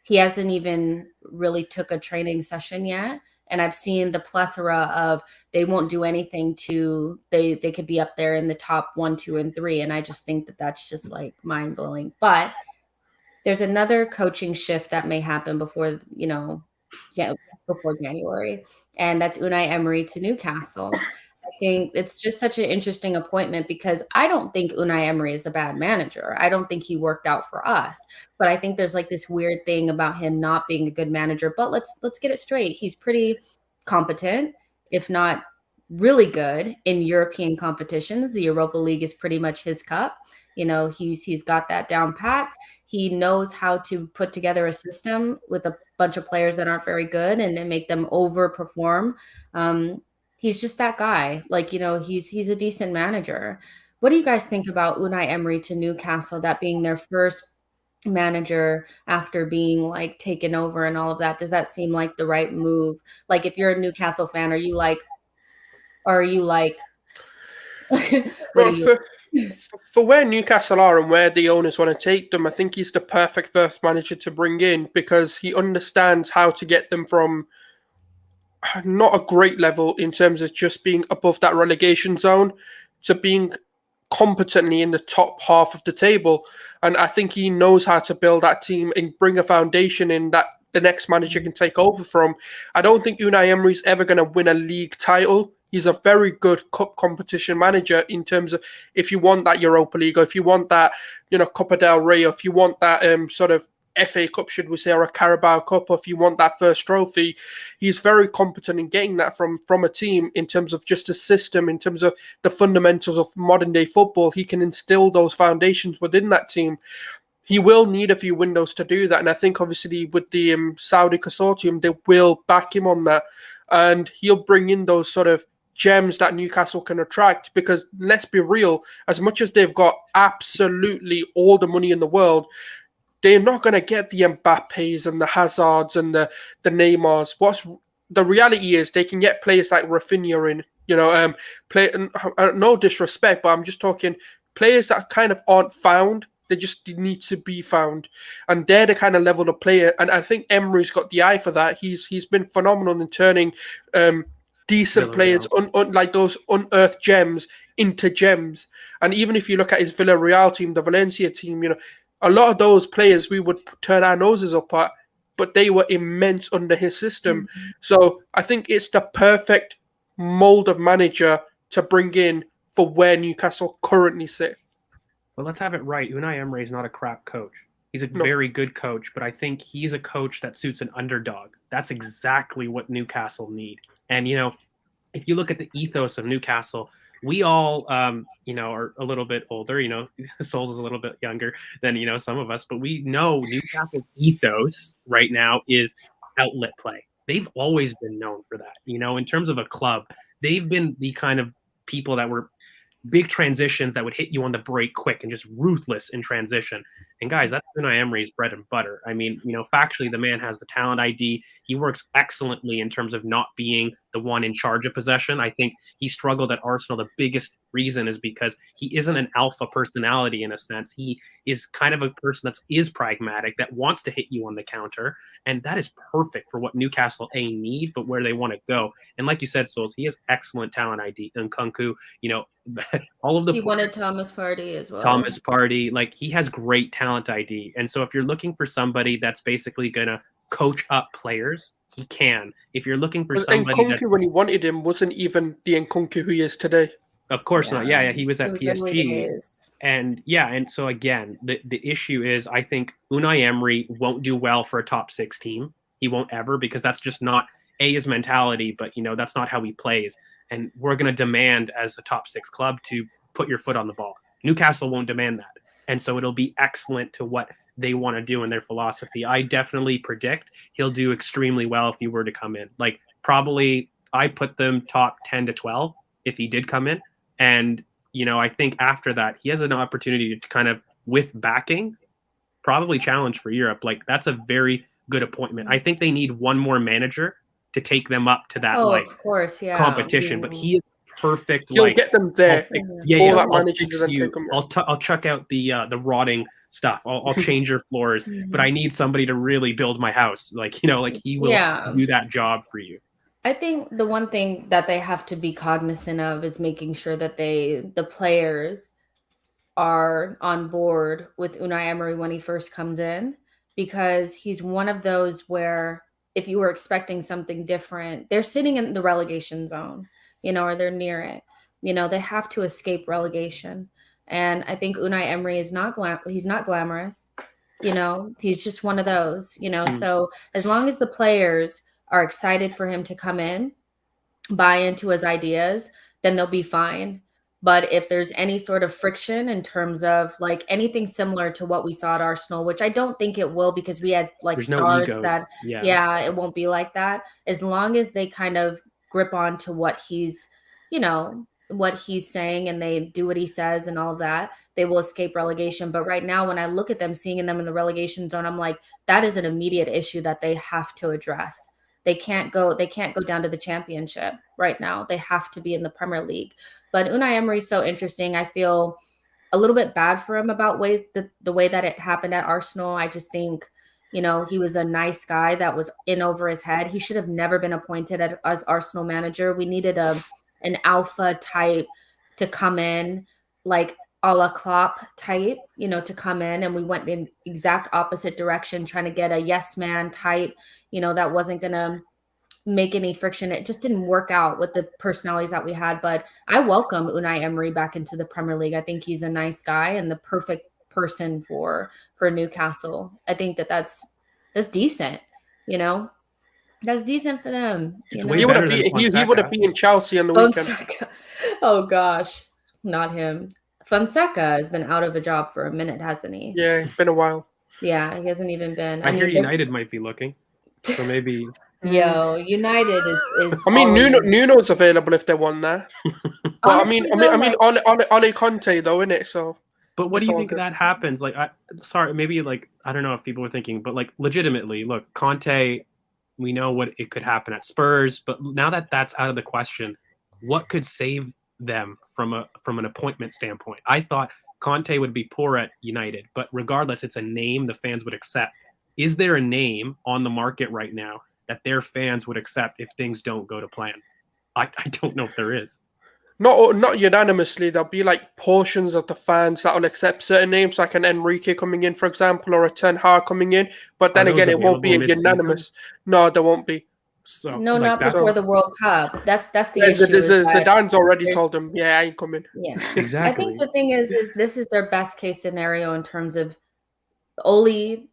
he hasn't even really took a training session yet. And I've seen the plethora of they won't do anything to they could be up there in the top 1, 2, and 3. And I just think that that's just like mind blowing. But there's another coaching shift that may happen before January, and that's Unai Emery to Newcastle. I think it's just such an interesting appointment because I don't think Unai Emery is a bad manager. I don't think he worked out for us, but I think there's like this weird thing about him not being a good manager. But let's get it straight. He's pretty competent, if not really good in European competitions. The Europa League is pretty much his cup. He's got that down pat. He knows how to put together a system with a bunch of players that aren't very good and make them overperform. He's just that guy. Like, he's a decent manager. What do you guys think about Unai Emery to Newcastle, that being their first manager after being like taken over and all of that? Does that seem like the right move? Like, if you're a Newcastle fan, are you like, what are Well, you? for where Newcastle are and where the owners want to take them, I think he's the perfect first manager to bring in because he understands how to get them from not a great level in terms of just being above that relegation zone to being competently in the top half of the table. And I think he knows how to build that team and bring a foundation in that the next manager can take over from. I don't think Unai Emery's ever going to win a league title. He's a very good cup competition manager in terms of if you want that Europa League or if you want that, Copa del Rey, or if you want that sort of FA Cup, should we say, or a Carabao Cup, or if you want that first trophy, he's very competent in getting that from a team in terms of just a system, in terms of the fundamentals of modern day football. He can instill those foundations within that team. He will need a few windows to do that, and I think obviously with the Saudi consortium, they will back him on that, and he'll bring in those sort of gems that Newcastle can attract. Because let's be real, as much as they've got absolutely all the money in the world, they're not going to get the Mbappes and the Hazards and the Neymars. What's the reality is they can get players like Rafinha in. No disrespect, but I'm just talking players that kind of aren't found. They just need to be found, and they're the kind of level of player. And I think Emery's got the eye for that. He's been phenomenal in turning decent players, like those unearthed gems, into gems. And even if you look at his Villarreal team, the Valencia team, a lot of those players we would turn our noses up at, but they were immense under his system. Mm-hmm. So I think it's the perfect mold of manager to bring in for where Newcastle currently sit. Well, let's have it right. Unai Emery is not a crap coach. He's a very good coach, but I think he's a coach that suits an underdog. That's exactly what Newcastle need. And, if you look at the ethos of Newcastle, we all, are a little bit older, Souls is a little bit younger than, some of us, but we know Newcastle's ethos right now is outlet play. They've always been known for that. In terms of a club, they've been the kind of people that were big transitions that would hit you on the break quick and just ruthless in transition. And guys, that's Unai Emery's bread and butter. I mean, factually, the man has the talent ID. He works excellently in terms of not being the one in charge of possession. I think he struggled at Arsenal. The biggest reason is because he isn't an alpha personality in a sense. He is kind of a person that is pragmatic, that wants to hit you on the counter. And that is perfect for what Newcastle need, but where they want to go. And like you said, Souls, he has excellent talent ID. And Nkunku, all of the he wanted Thomas Partey as well. Thomas Partey, like he has great talent ID. And so if you're looking for somebody that's basically going to coach up players, he can. If you're looking for somebody Nkunku, when he wanted him, wasn't even the Nkunku who he is today. Of course not. Yeah, he was at PSG. And so again, the issue is I think Unai Emery won't do well for a top 6 team. He won't ever, because that's just not his mentality, but that's not how he plays. And we're going to demand as a top 6 club to put your foot on the ball. Newcastle won't demand that. And so it'll be excellent to what they want to do in their philosophy. I definitely predict he'll do extremely well if he were to come in. Like probably I put them top 10 to 12 if he did come in. And, I think after that, he has an opportunity to kind of, with backing, probably challenge for Europe. Like that's a very good appointment. I think they need one more manager to take them up to that of course, competition. But he is perfect. He'll get them there. I'll check out the rotting stuff. I'll change your floors, but I need somebody to really build my house. Like he will do that job for you. I think the one thing that they have to be cognizant of is making sure that the players are on board with Unai Emery when he first comes in, because he's one of those where if you were expecting something different, they're sitting in the relegation zone, or they're near it. They have to escape relegation. And I think Unai Emery is he's not glamorous. He's just one of those, so as long as the players are excited for him to come in, buy into his ideas, then they'll be fine. But if there's any sort of friction in terms of like anything similar to what we saw at Arsenal, which I don't think it will, because we had there's stars no that, it won't be like that. As long as they kind of grip on to what he's, what he's saying and they do what he says and all of that, they will escape relegation. But right now, when I look at them, seeing them in the relegation zone, I'm like, that is an immediate issue that they have to address. They can't go down to the championship right now. They have to be in the Premier League. But Unai Emery is so interesting. I feel a little bit bad for him about the way that it happened at Arsenal. I just think, he was a nice guy that was in over his head. He should have never been appointed as Arsenal manager. We needed an alpha type to come in, like a la Klopp type, to come in, and we went the exact opposite direction, trying to get a yes man type, that wasn't going to make any friction. It just didn't work out with the personalities that we had. But I welcome Unai Emery back into the Premier League. I think he's a nice guy and the perfect person for Newcastle. I think that's decent, That's decent for them. It's way better than Fonseca. He would have beaten Chelsea on the weekend. Oh gosh, not him. Fonseca has been out of a job for a minute, hasn't he? Yeah, it's been a while. Yeah, he hasn't even been. I hear United might be looking, so maybe. Yo, United is. I mean, Nuno's available if they want that. But honestly, Ole Conte though, isn't it? So. But what do you think of that happens? Like, maybe I don't know if people were thinking, but like legitimately, look, Conte, we know what it could happen at Spurs, but now that that's out of the question, what could save them from an appointment standpoint? I thought Conte would be poor at United, but regardless, it's a name the fans would accept. Is there a name on the market right now that their fans would accept if things don't go to plan? I don't know if there is. Not unanimously. There'll be like portions of the fans that will accept certain names, like an Enrique coming in, for example, or a Ten Hag coming in. But then again, it won't be unanimous. No, there won't be. So, no, not before the World Cup. That's the issue. Zidane's already told them, I ain't coming. Yeah, exactly. I think the thing is this is their best case scenario in terms of Ole,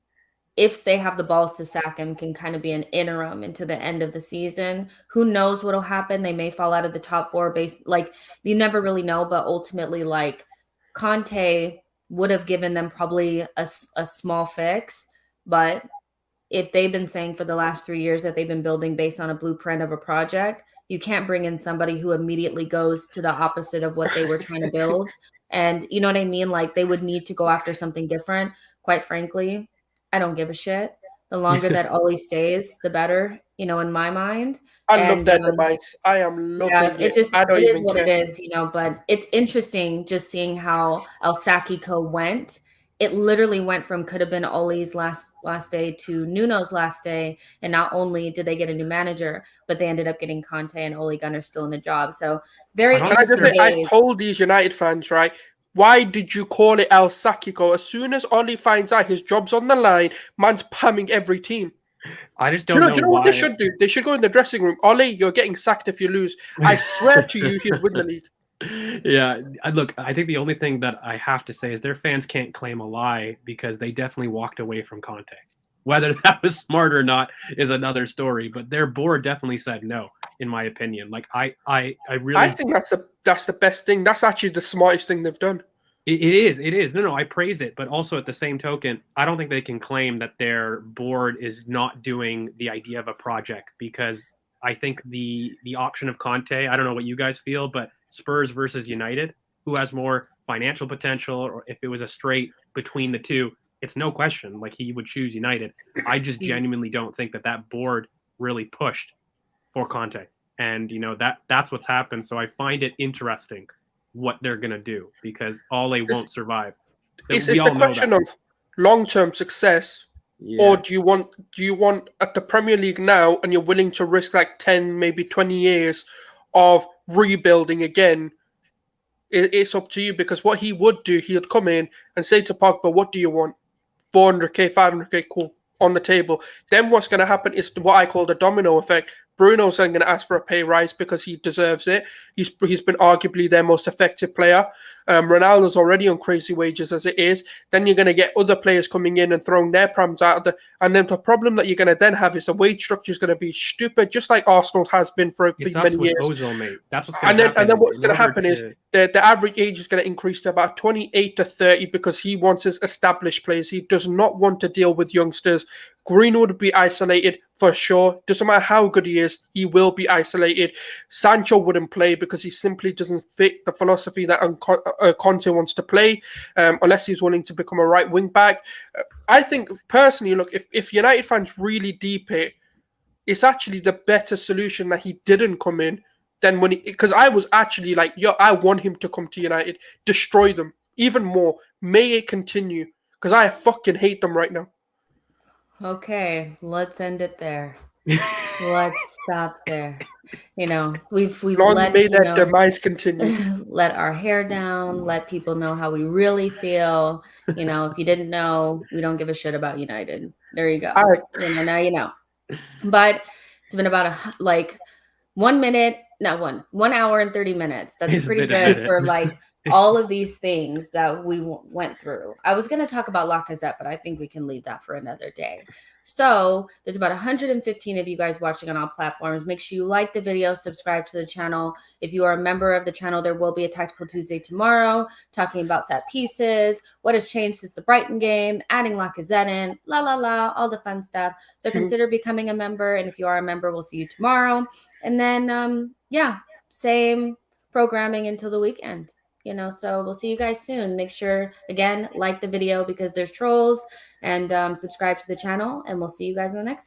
if they have the balls to sack him, can kind of be an interim into the end of the season. Who knows what'll happen? They may fall out of the top four base. Like, you never really know, but ultimately, like, Conte would have given them probably a small fix, but if they've been saying for the last 3 years that they've been building based on a blueprint of a project, you can't bring in somebody who immediately goes to the opposite of what they were trying to build. And you know what I mean? Like, they would need to go after something different. Quite frankly, I don't give a shit. The longer that Ole stays, the better, in my mind. I love that device. I am loving it. It is what it is, but it's interesting just seeing how El Sakiko went. It literally went from could have been Ole's last day to Nuno's last day. And not only did they get a new manager, but they ended up getting Conte and Ole Gunnar still in the job. So very interesting. I told these United fans, right? Why did you call it El Sakiko? As soon as Ole finds out his job's on the line, man's pamming every team. I just don't know. Do you know what they should do? They should go in the dressing room. Ole, you're getting sacked if you lose. I swear to you, he'll win the league. Yeah, look, I think the only thing that I have to say is their fans can't claim a lie because they definitely walked away from Conte. Whether that was smart or not is another story, but their board definitely said no, in my opinion. Like I think that's the best thing. That's actually the smartest thing they've done. It is. No, I praise it, but also at the same token, I don't think they can claim that their board is not doing the idea of a project, because I think the option of Conte, I don't know what you guys feel, but Spurs versus United, who has more financial potential, or if it was a straight between the two, it's no question like he would choose United. I just genuinely don't think that board really pushed for Conte, and that's what's happened. So I find it interesting what they're gonna do, because Ole won't survive. It's the question of long-term success, or do you want at the Premier League now, and you're willing to risk like 10, maybe 20 years of rebuilding again? It's up to you, because what he would do, he'd come in and say to Pogba, "What do you want? 400k, 500k, cool, on the table." Then what's going to happen is what I call the domino effect. Bruno's then going to ask for a pay rise because he deserves it. He's been arguably their most effective player. Ronaldo's already on crazy wages as it is. Then you're going to get other players coming in and throwing their prams out. And then the problem that you're going to then have is the wage structure is going to be stupid, just like Arsenal has been for many years. Ozil, mate. That's what's going to happen. And then what's going to happen is the average age is going to increase to about 28 to 30 because he wants his established players. He does not want to deal with youngsters. Greenwood would be isolated for sure. Doesn't matter how good he is, he will be isolated. Sancho wouldn't play because he simply doesn't fit the philosophy that Conte wants to play, unless he's willing to become a right wing back. I think personally, look, if United fans really deep it, it's actually the better solution that he didn't come in than when because I was actually like, yo, I want him to come to United, destroy them even more. May it continue because I fucking hate them right now. Okay, let's end it there. Let's stop there. You know, we've Long let may that demise continue. let our hair down, let people know how we really feel. You know, if you didn't know, we don't give a shit about United. There you go. You know, now you know. But it's been about 1 minute, not 1 hour and 30 minutes. That's pretty good for like all of these things that we went through. I was going to talk about Lacazette, but I think we can leave that for another day. So there's about 115 of you guys watching on all platforms. Make sure you like the video, subscribe to the channel. If you are a member of the channel, there will be a Tactical Tuesday tomorrow talking about set pieces, what has changed since the Brighton game, adding Lacazette in, all the fun stuff. So consider becoming a member. And if you are a member, we'll see you tomorrow. And then, yeah, same programming until the weekend. You know, so we'll see you guys soon. Make sure, again, like the video because there's trolls, and subscribe to the channel, and we'll see you guys in the next one.